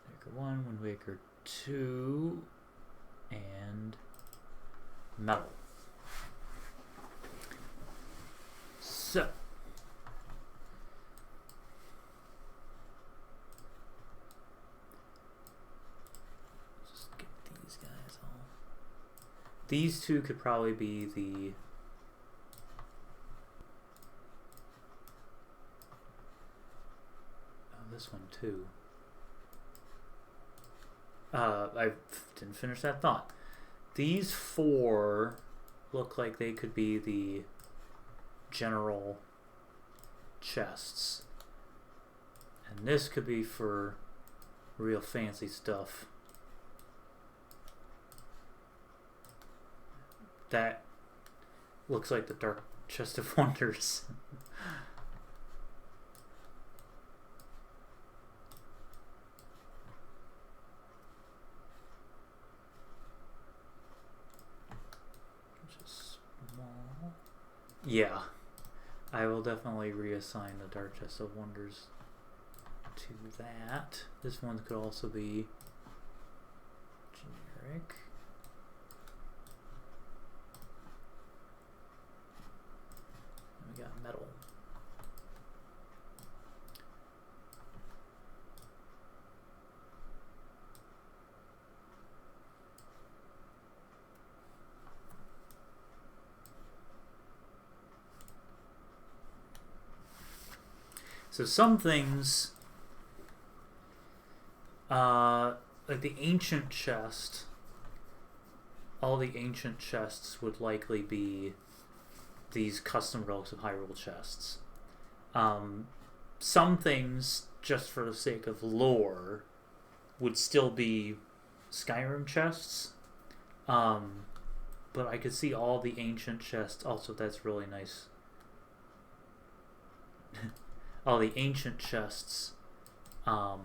Waker 1, Wind Waker 2, and Metal. So, just get these guys all. These two could probably be the this one too. I didn't finish that thought. These four look like they could be the general chests. And this could be for real fancy stuff. That looks like the Dark Chest of Wonders. Yeah, I will definitely reassign the Dark Chest of Wonders to that. This one could also be generic. And we got metal. So some things, like the ancient chest, all the ancient chests would likely be these custom Relics of Hyrule chests. Some things, just for the sake of lore, would still be Skyrim chests. But I could see all the ancient chests. Also, that's really nice. All the ancient chests. Oh,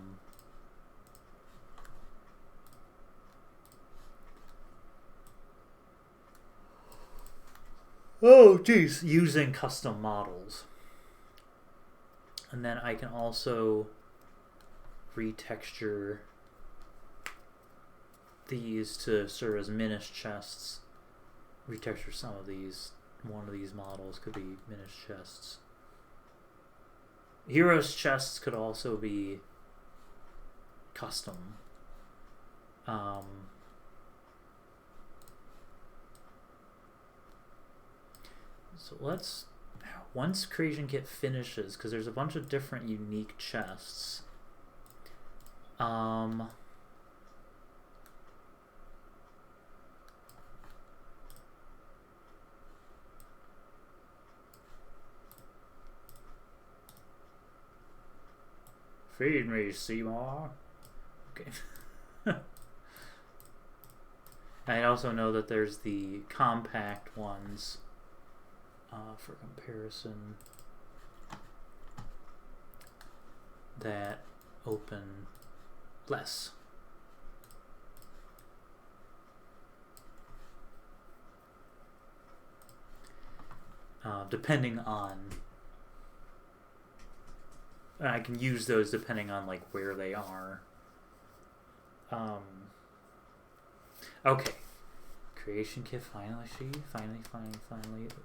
geez. Using custom models. And then I can also retexture these to serve as Minish chests. Retexture some of these. One of these models could be Minish chests. Heroes chests could also be custom. So let's, once Creation Kit finishes, because there's a bunch of different unique chests. Feed me, Seymour. Okay. I also know that there's the compact ones for comparison that open less. Depending on, I can use those depending on like where they are. Okay. Creation Kit finally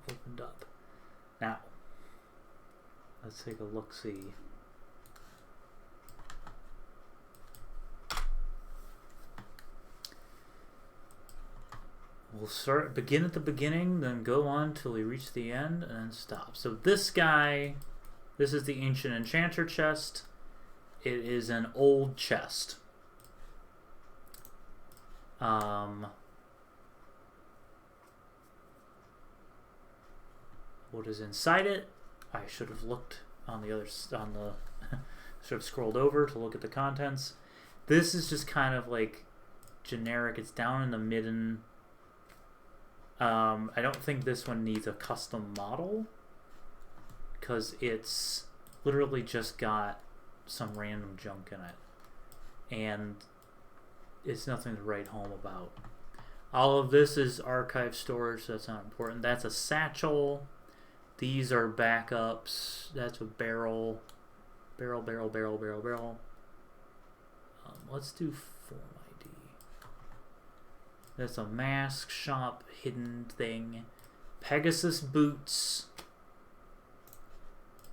opened up. Now, let's take a look-see. We'll begin at the beginning, then go on till we reach the end, and then stop. So this guy, this is the Ancient Enchanter chest. It is an old chest. What is inside it? I should have looked on the should have scrolled over to look at the contents. This is just kind of like generic. It's down in the midden. I don't think this one needs a custom model because it's literally just got some random junk in it, and it's nothing to write home about. All of this is archive storage, so that's not important. That's a satchel. These are backups. That's a barrel. Barrel. Let's do form ID. That's a mask shop hidden thing. Pegasus boots.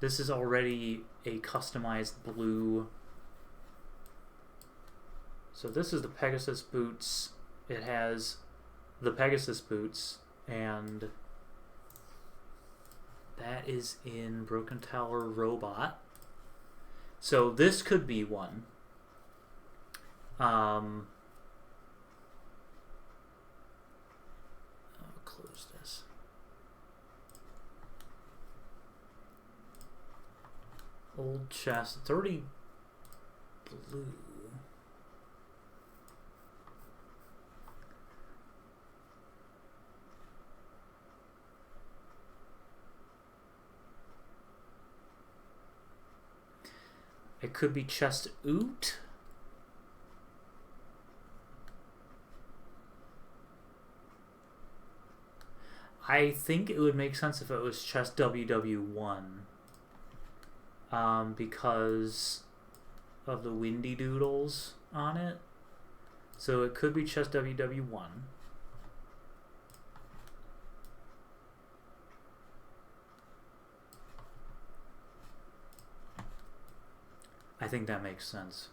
This is already a customized blue. So this is the Pegasus boots. It has the Pegasus boots, and that is in Broken Tower Robot. So this could be one. I'll close this. Old chest. It's already blue. It could be chest oot. I think it would make sense if it was chest WW1. Because of the windy doodles on it. So it could be chest WW1. I think that makes sense.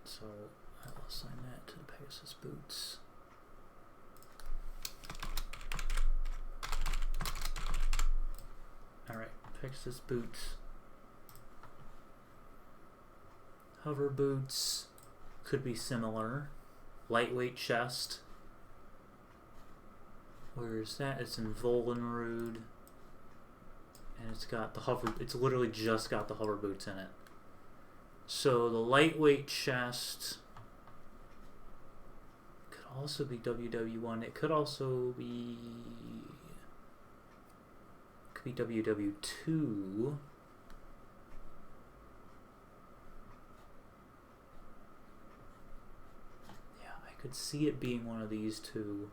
So I'll assign that to the Pegasus boots. Alright, Pegasus boots Hover boots could be similar. Lightweight chest. Where is that? It's in Volenrud. And it's got the hover... It's literally just got the hover boots in it. So the lightweight chest could also be WW1. It could also be... Could be WW2. Yeah, I could see it being one of these two.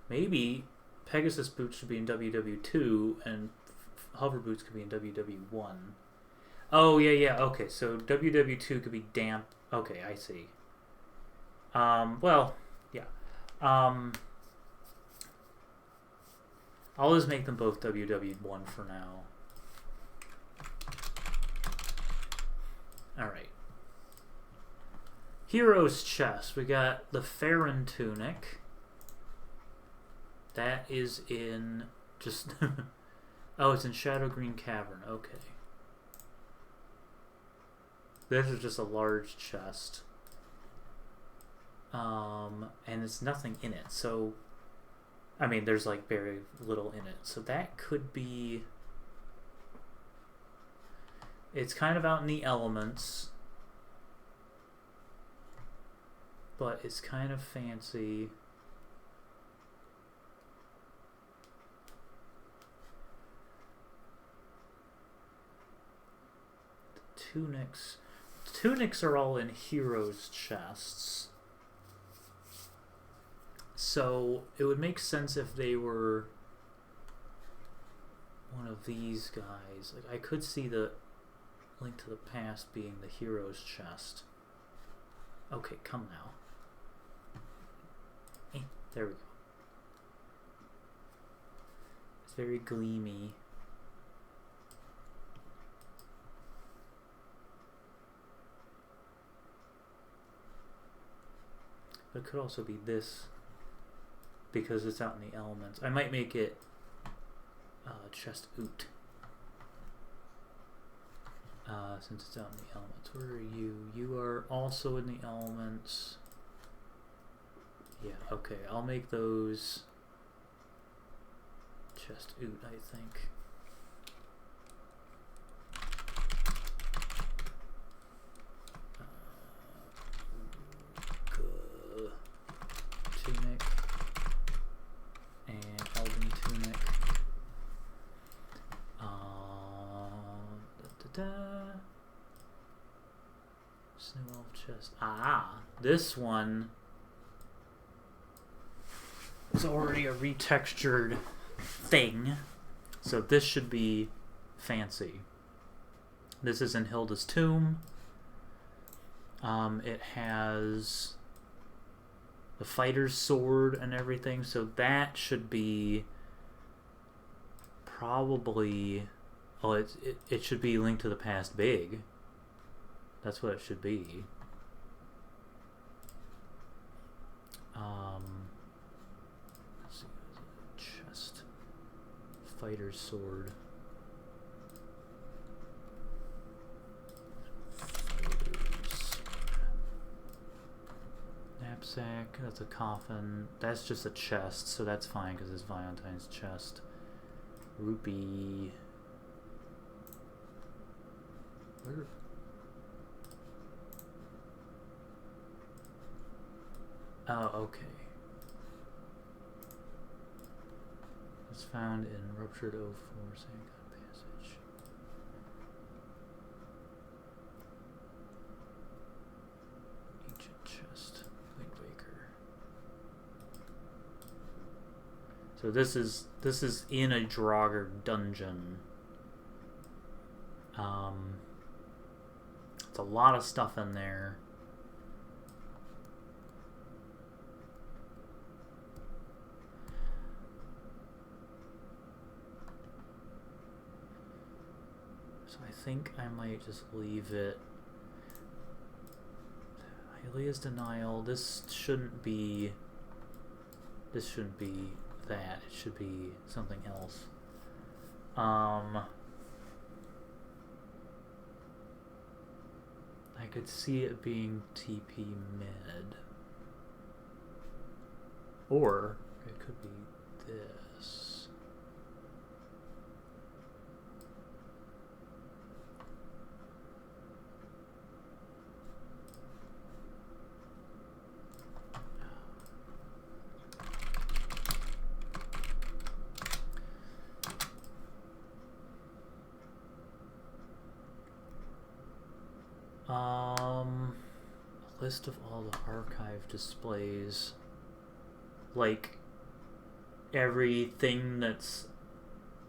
Maybe Pegasus boots should be in WW2 and hover boots could be in WW1. Oh, yeah, okay. So WW2 could be damp. Okay, I see. Well, yeah. I'll just make them both WW1 for now. Alright. Hero's chest. We got the Farron tunic. That is in just... oh, it's in Shadow Green Cavern. Okay. This is just a large chest. And there's nothing in it. So, I mean, there's like very little in it. So that could be... It's kind of out in the elements. But it's kind of fancy. Tunics. Tunics are all in heroes' chests. So it would make sense if they were one of these guys. Like I could see the Link to the Past being the hero's chest. Okay, come now. There we go. It's very gleamy. But it could also be this because it's out in the elements. I might make it chest oot since it's out in the elements. Where are you? You are also in the elements. Yeah, okay. I'll make those chest oot, I think. Tunic and Elden tunic. Snow Elf chest. Ah, this one is already a retextured thing, so this should be fancy. This is in Hilda's tomb. It has the fighter's sword and everything, so that should be probably... Oh, it should be Link to the Past big. That's what it should be. Let's see, chest, fighter's sword. Knapsack, that's a coffin. That's just a chest, so that's fine because it's Valentine's chest. Rupee. Where? Oh, okay. It's found in Ruptured 04 Sandcon Passage. Ancient chest. Windwaker. So this is in a Draugr dungeon. It's a lot of stuff in there. So I think I might just leave it. Hylia's Denial. This shouldn't be that. It should be something else. I could see it being TP mid. Or it could be this. A list of all the archive displays. Like everything that's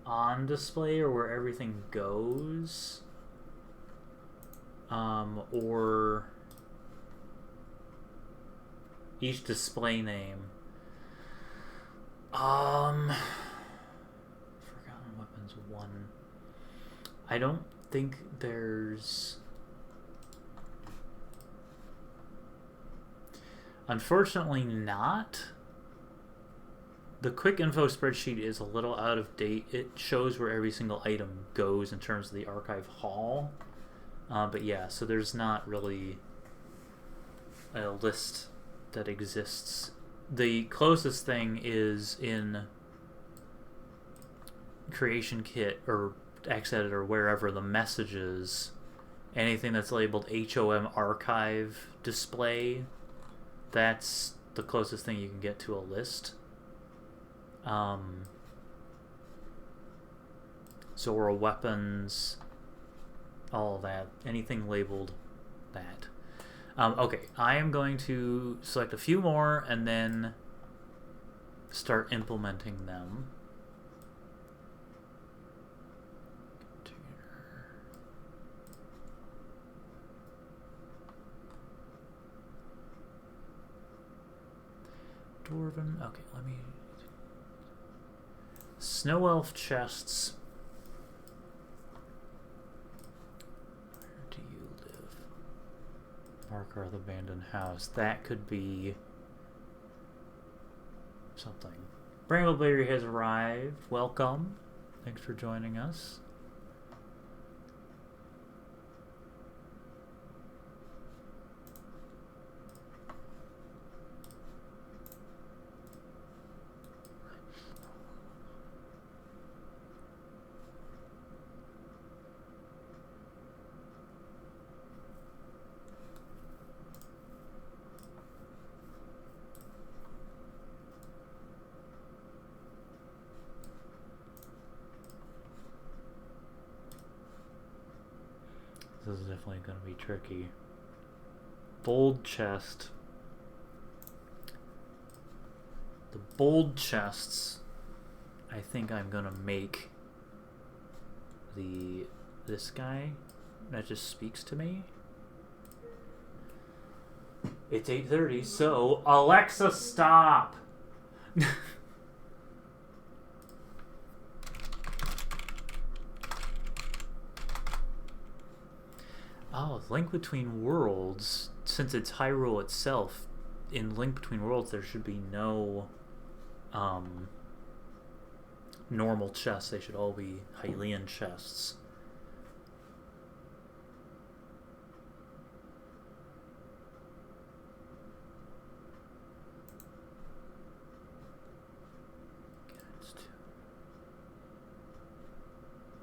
on display or where everything goes. Or each display name. Forgotten Weapons 1. I don't think there's... Unfortunately not. The quick info spreadsheet is a little out of date. It shows where every single item goes in terms of the archive hall. But yeah, so there's not really a list that exists. The closest thing is in Creation Kit or Xedit or wherever the messages, anything that's labeled HOM archive display, that's the closest thing you can get to a list. Zora weapons, all of that, anything labeled that. Okay, I am going to select a few more and then start implementing them. Dwarven. Okay, let me... Snow Elf chests. Where do you live? Marker of the abandoned house. That could be something. Brambleberry has arrived. Welcome. Thanks for joining us. This is definitely going to be tricky. Bold chest. The bold chests, I think I'm going to make this guy that just speaks to me. It's 8:30, so Alexa, stop! Oh, Link Between Worlds, since it's Hyrule itself, in Link Between Worlds there should be no normal chests. They should all be Hylian chests.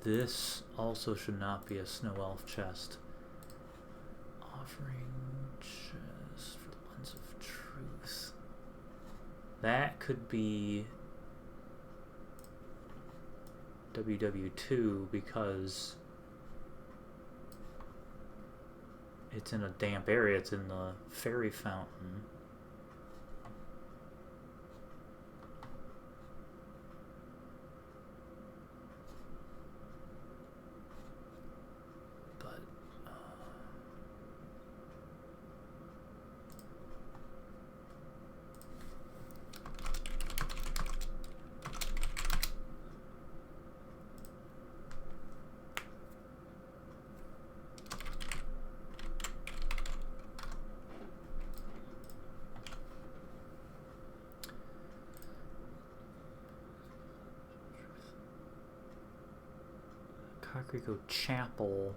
This also should not be a Snow Elf chest. Offering chest for the Lens of Truth. That could be WW2 because it's in a damp area. It's in the fairy fountain. Kakariko Chapel.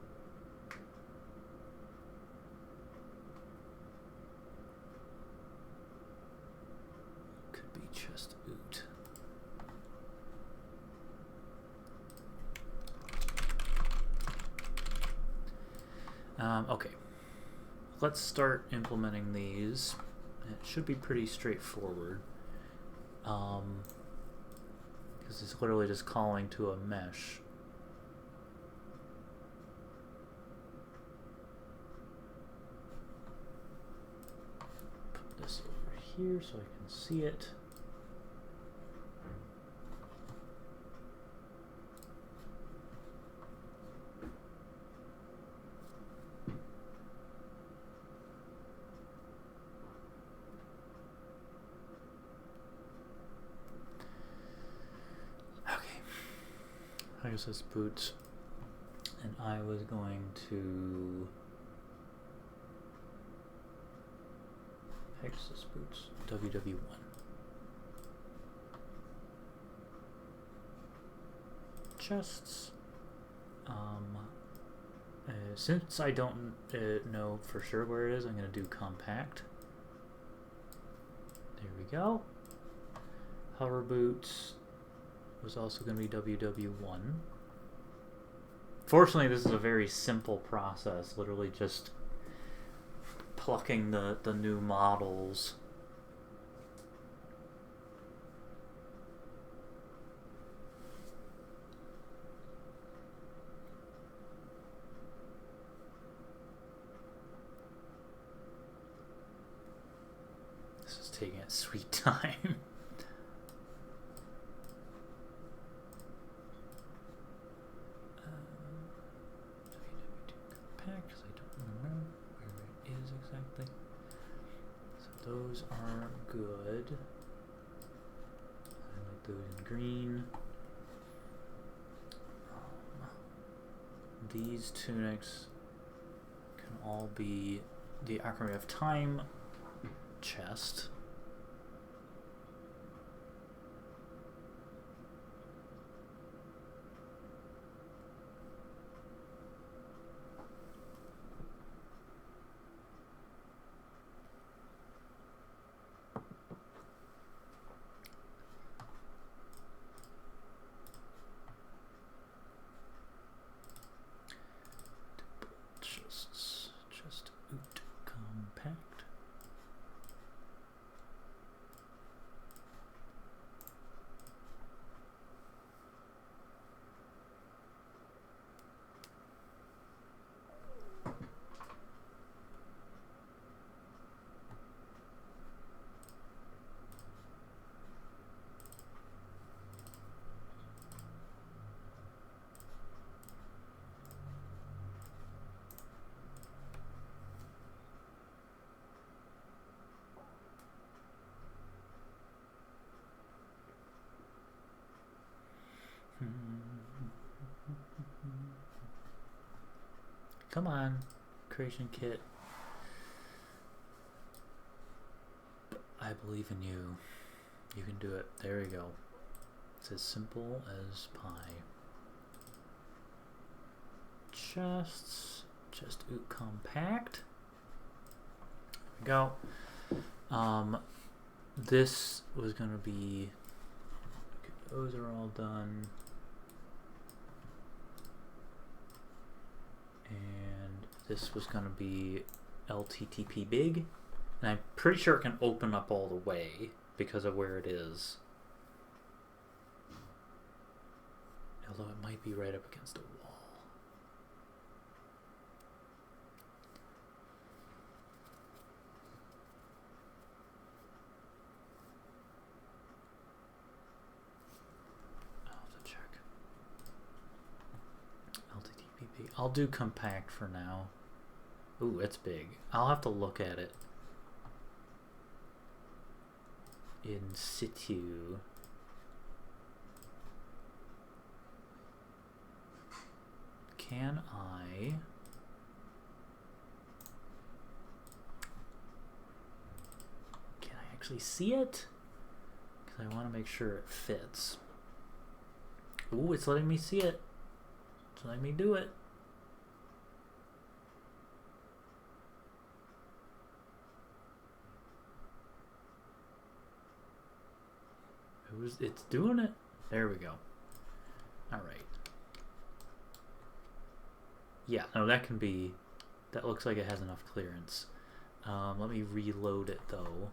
Okay. Let's start implementing these. It should be pretty straightforward. Because it's literally just calling to a mesh. Put this over here so I can see it. I guess it's boots, and I was going to Pegasus boots WW1. Chests. Since I don't know for sure where it is, I'm going to do compact. There we go. Hover boots was also going to be WW1. Fortunately, this is a very simple process, literally just plucking the new models. This is taking a sweet time. Those are good. I like those in green. These tunics can all be the Ocarina of Time chest. Come on, creation kit. I believe in you. You can do it. There we go. It's as simple as pie. Chests. Chest oot compact. There we go. This was gonna be. Okay, those are all done. And this was going to be LTTP big, and I'm pretty sure it can open up all the way because of where it is, although it might be right up against a wall. I'll do compact for now. Ooh, it's big. I'll have to look at it in situ. Can I actually see it? Because I want to make sure it fits. Ooh, it's letting me see it. It's letting me do it. It's doing it. There we go. All right. Yeah, no, that can be That looks like it has enough clearance. Let me reload it though,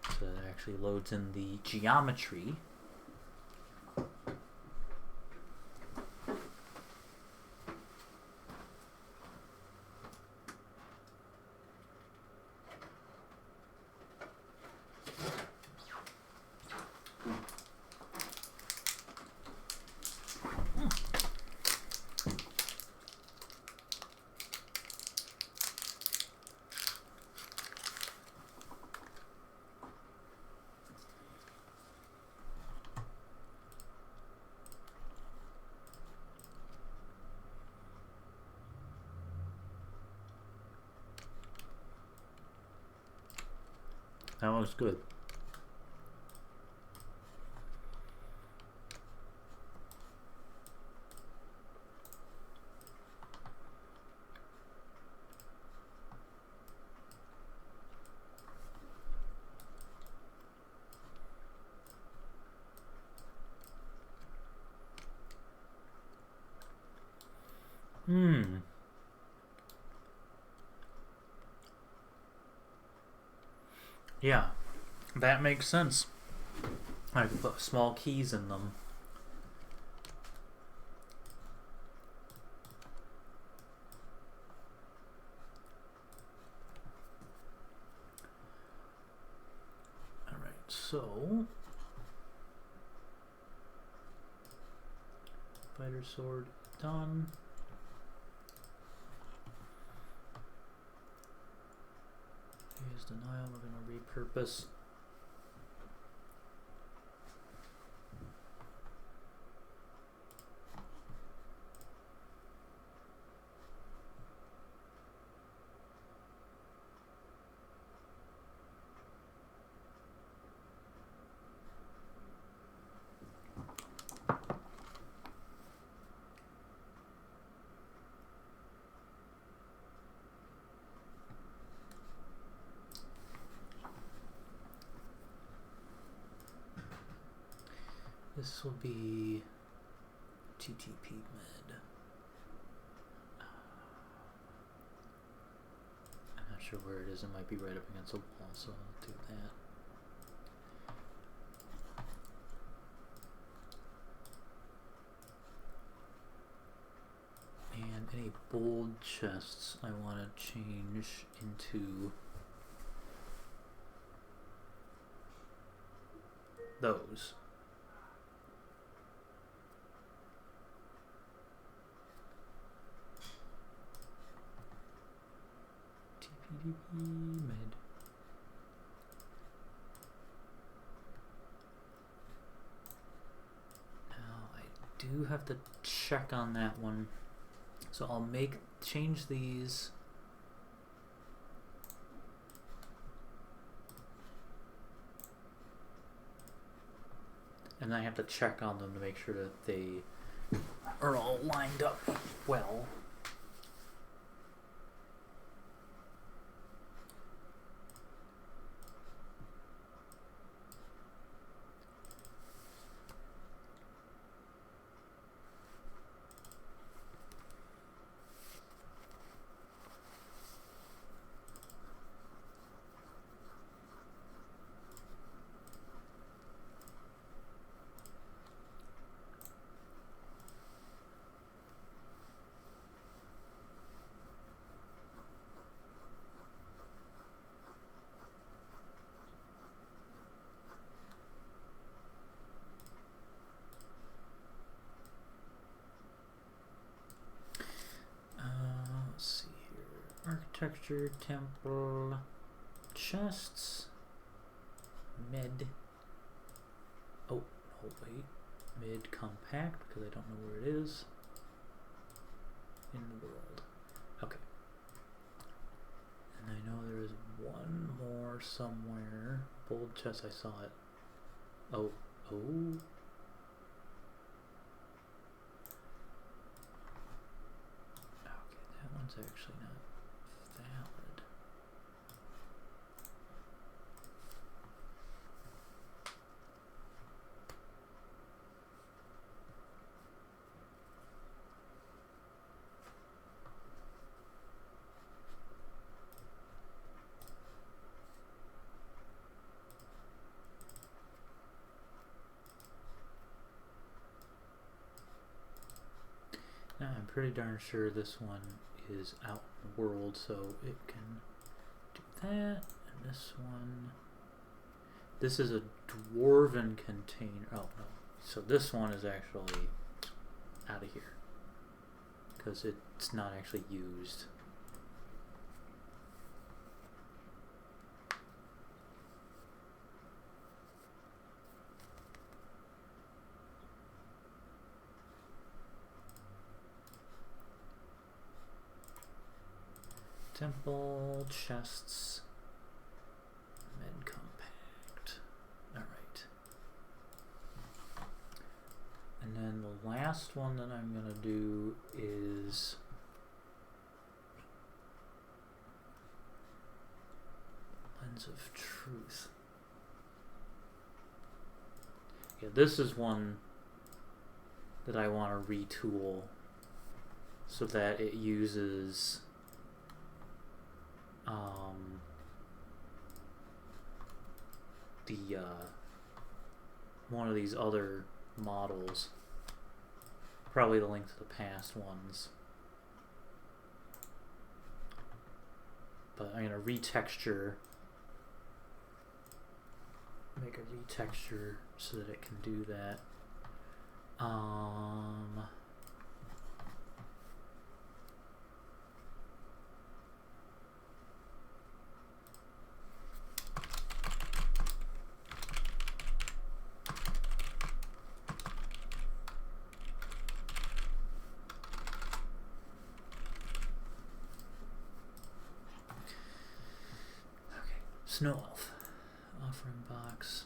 so that it actually loads in the geometry. That looks good. Yeah, that makes sense. I can put small keys in them. Alright, so fighter sword done. Here's denial, we're going to repurpose. This will be TTP med. I'm not sure where it is. It might be right up against a wall, so I'll do that. And any bold chests I want to change into those. Med. Now I do have to check on that one, so I'll change these. And I have to check on them to make sure that they are all lined up well. Architecture, temple, chests, med. Oh, wait. Mid compact, because I don't know where it is in the world. Okay. And I know there is one more somewhere. Bold chest, I saw it. Oh. Okay, that one's actually not valid. I'm pretty darn sure this one is out in the world, so it can do that. And this one, this is a dwarven container. Oh no, so this one is actually out of here because it's not actually used. Temple, chests, med compact. Alright. And then the last one that I'm going to do is Lens of Truth. Yeah, this is one that I want to retool so that it uses the one of these other models, probably the Link to the Past ones, but I'm gonna retexture, make a retexture so that it can do that. Snow Elf offering box.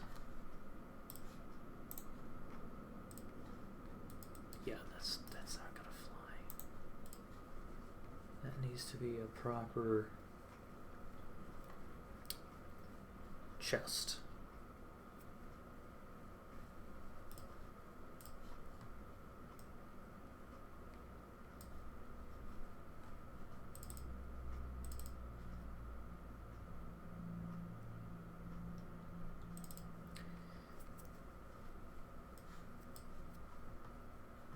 Yeah, that's not gonna fly. That needs to be a proper chest.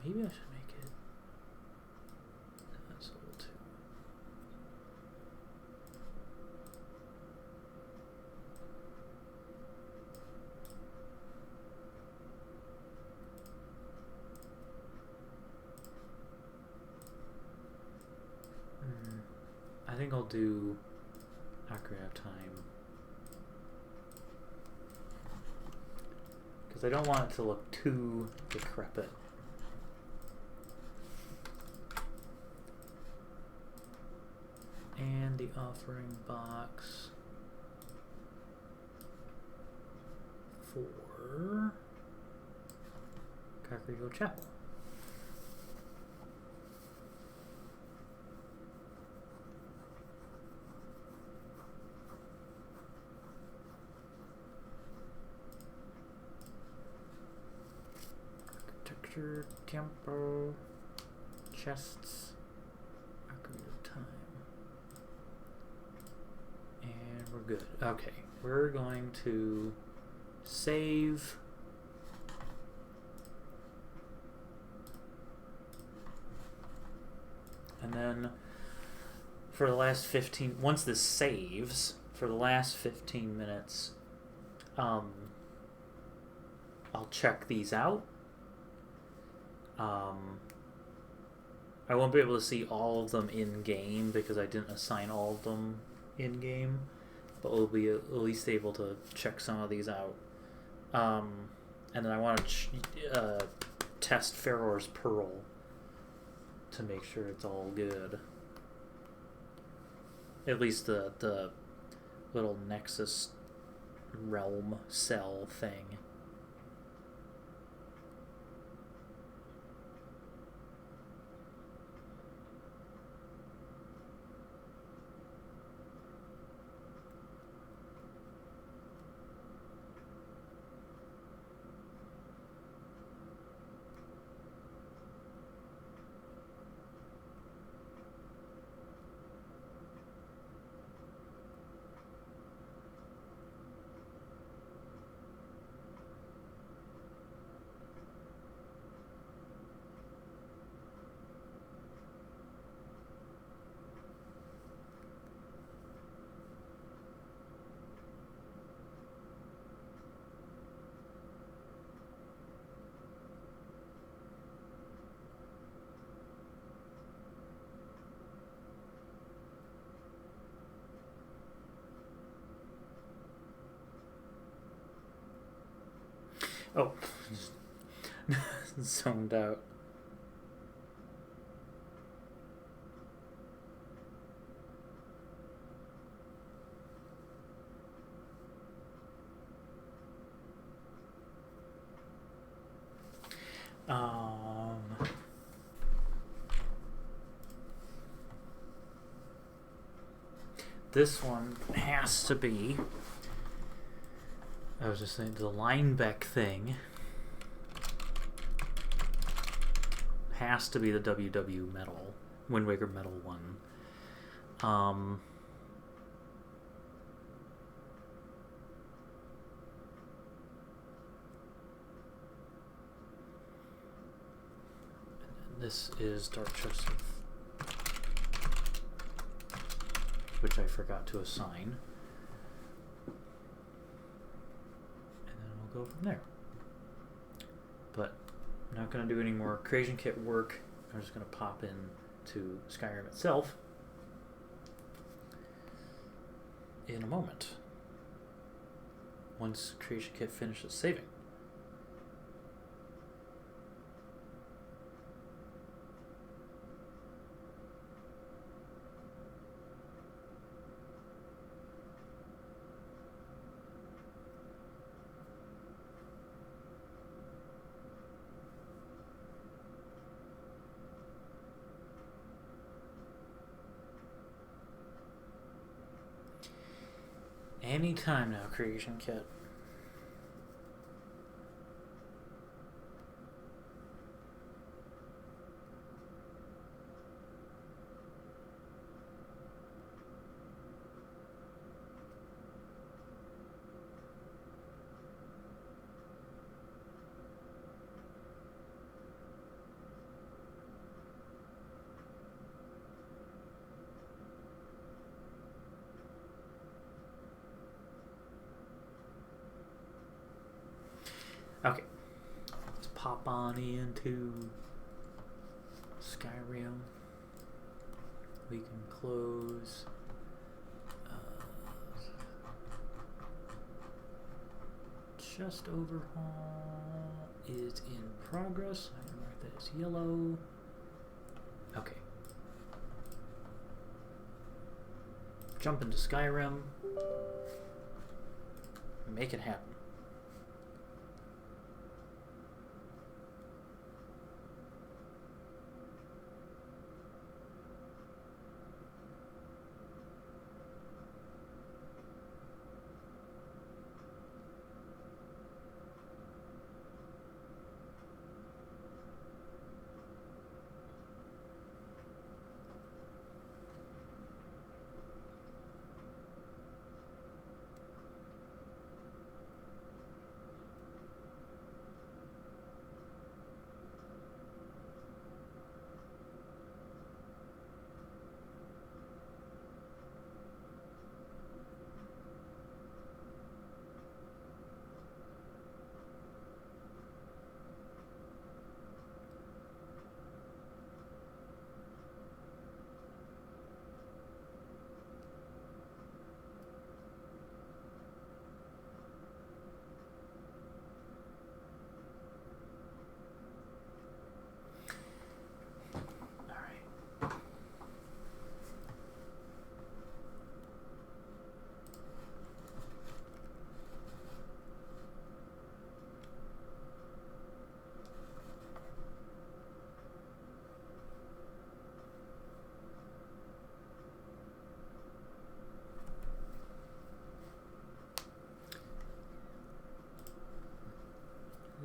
Maybe I should make it. That's a little too. I think I'll do Ocarina of Time because I don't want it to look too decrepit. And the offering box for Kakariko Chapel. Architecture, temple, chests, Ocarina of Time. And we're good. Okay, we're going to save. And then for the last 15, once this saves, for the last 15 minutes, I'll check these out. I won't be able to see all of them in game because I didn't assign all of them in game, but we'll be at least able to check some of these out. And then I want to test Farore's Pearl to make sure it's all good. At least the little Nexus realm cell thing. Oh, zoned out. This one has to be. I was just saying the Linebeck thing has to be the WW Metal, Wind Waker Metal one. This is Dark Chest, which I forgot to assign. And then we'll go from there. But I'm not going to do any more creation kit work. I'm just going to pop in to Skyrim itself in a moment, once creation kit finishes saving. Any time now, creation kit. Okay, let's pop on into Skyrim. We can close just Overhaul is in progress. I'm going to mark that as yellow. Okay. Jump into Skyrim. Make it happen.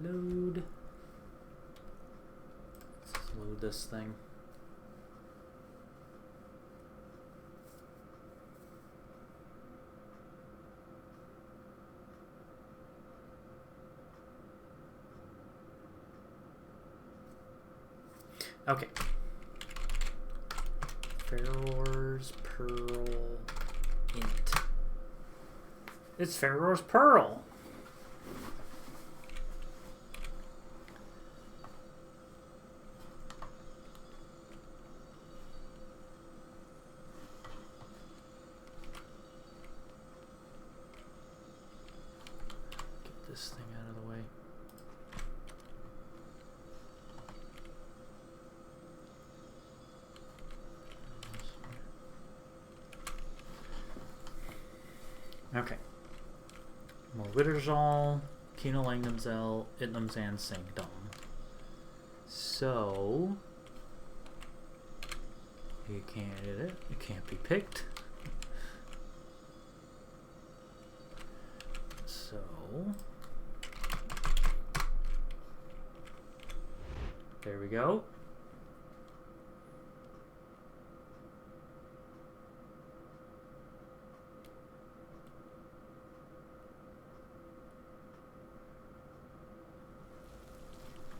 Load. Let's load this thing. Okay. Farore's Pearl Int. It's Farore's Pearl! Get this thing out of the way. Okay. More Ritterzal, Kino Langenzel, Itnums, and Sanctum. So you can't hit it. It can't be picked. So there we go.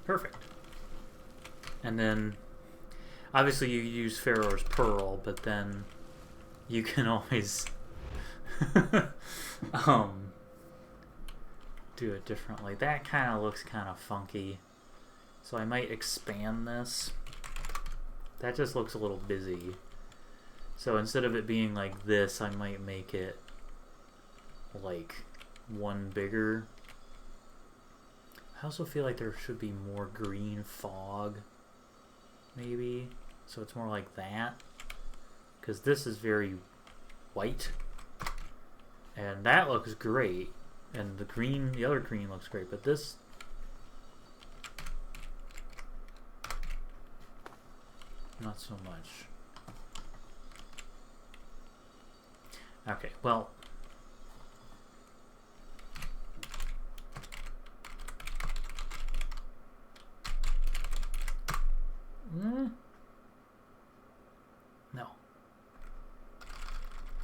Perfect. And then obviously you use Farore's Pearl, but then you can always do it differently. That kind of looks kind of funky. So I might expand this. That just looks a little busy. So instead of it being like this, I might make it like one bigger. I also feel like there should be more green fog, maybe. So it's more like that. Because this is very white. And that looks great. And the other green looks great. But this... not so much. Okay, well... no.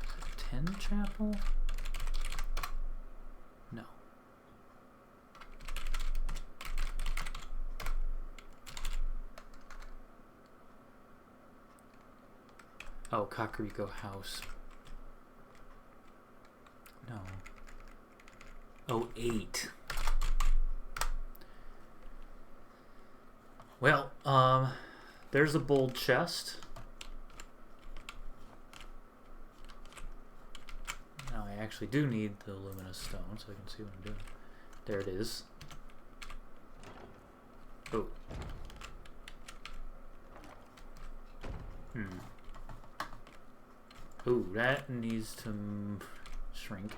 Is it 10 chapel? No. Oh, Kakariko House. No. Oh, 8. Well, there's a bold chest. Now I actually do need the luminous stone so I can see what I'm doing. There it is. Oh. Ooh, that needs to shrink.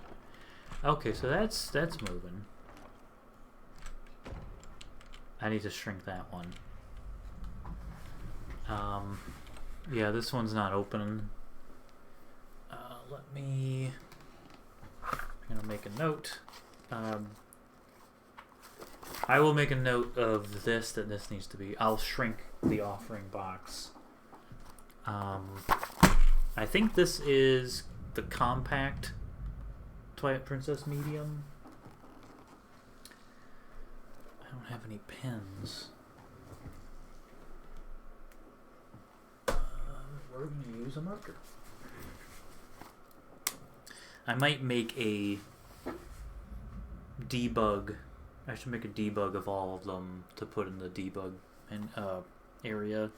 Okay, so that's moving. I need to shrink that one. Yeah, this one's not open. I'm gonna make a note. I will make a note of this, that this needs to be... I'll shrink the offering box. I think this is the compact Twilight Princess medium. I don't have any pens. We're going to use a marker. I might make a debug. I should make a debug of all of them to put in the debug area.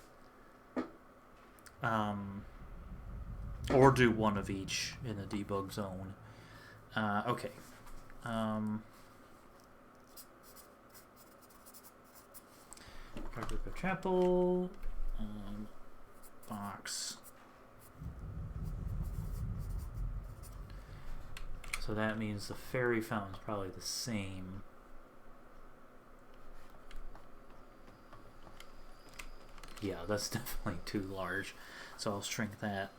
Or do one of each in the debug zone. Okay. Kakariko Chapel. Box. So that means the fairy fountain's probably the same. Yeah, that's definitely too large. So I'll shrink that.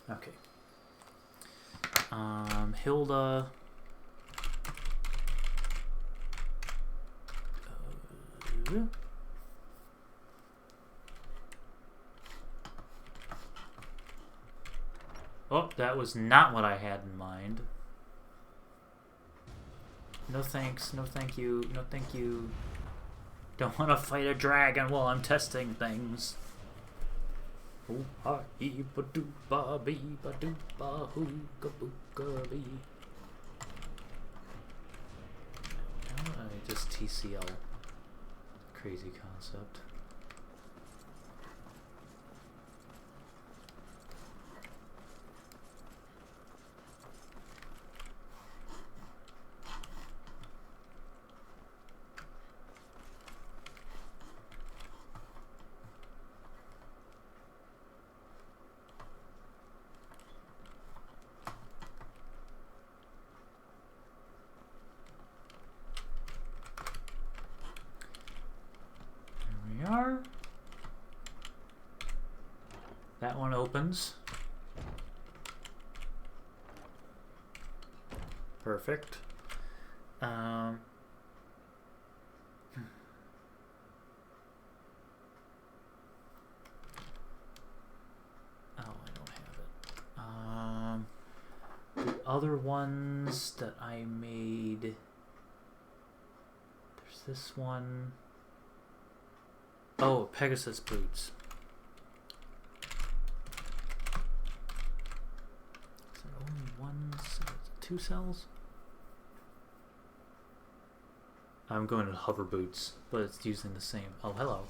Okay. Hilda. Oh, that was not what I had in mind. No thanks, no thank you, no thank you. Don't want to fight a dragon while I'm testing things. Oh, ha, ee, ba, doo, ba, bee, ba, doo, ba, hoo, ga, boo, ga, bee. How do I just TCL? Crazy concept. opens. Perfect. Oh, I don't have it. The other ones that I made, there's this one. Oh, Pegasus boots. Is there only one cell? 2 cells? I'm going to hover boots, but it's using the same. Oh, hello.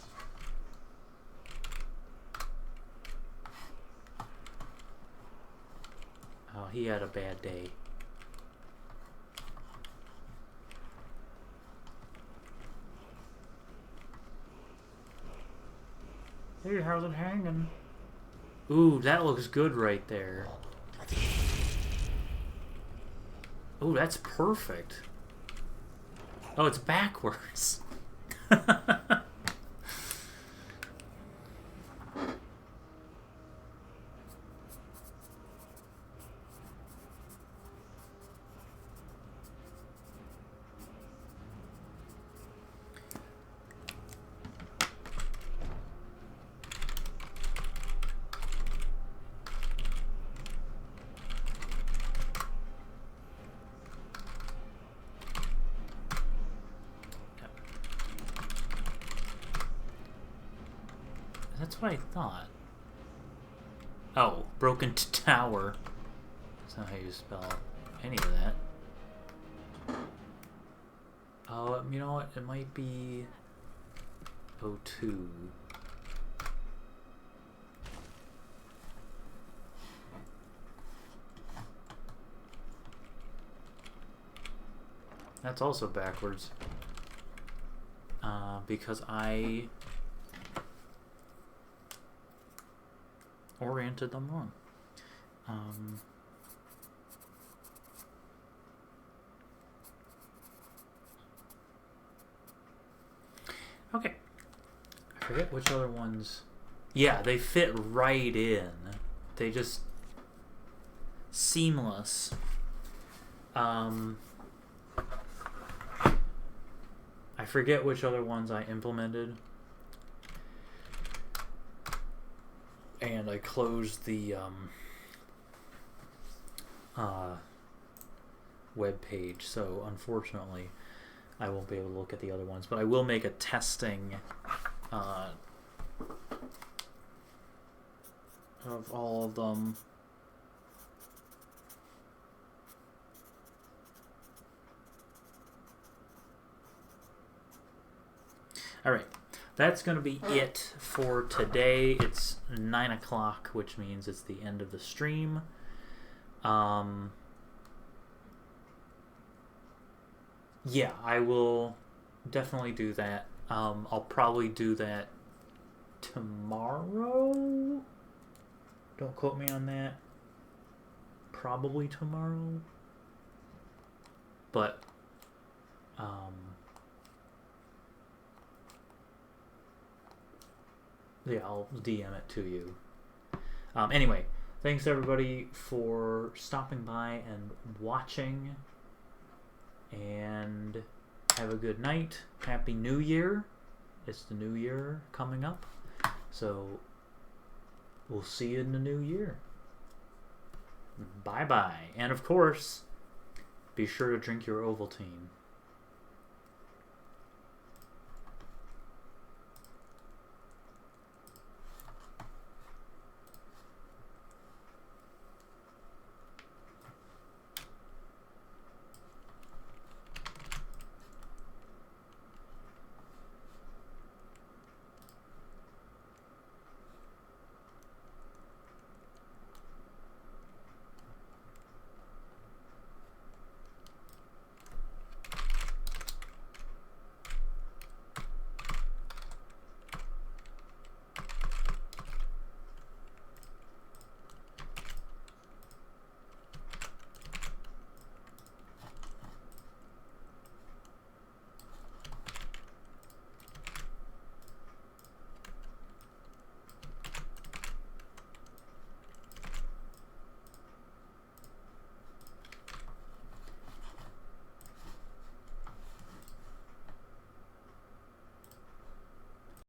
Oh, he had a bad day. Hey, how's it hanging? Ooh, that looks good right there. Ooh, that's perfect. Oh, it's backwards. That's what I thought. Oh, broken tower. That's not how you spell any of that. Oh, you know what? It might be O2. That's also backwards. Because I oriented them wrong. Okay. I forget which other ones. Yeah, they fit right in. They just seamless. I forget which other ones I implemented. And I closed the web page, so unfortunately I won't be able to look at the other ones, but I will make a testing of all of them. Alright, that's going to be it for today. It's 9 o'clock, which means it's the end of the stream. Yeah, I will definitely do that. I'll probably do that tomorrow. Don't quote me on that. Probably tomorrow. But, yeah, I'll DM it to you. Anyway, thanks everybody for stopping by and watching. And have a good night. Happy New Year. It's the new year coming up. So we'll see you in the new year. Bye-bye. And of course, be sure to drink your Ovaltine.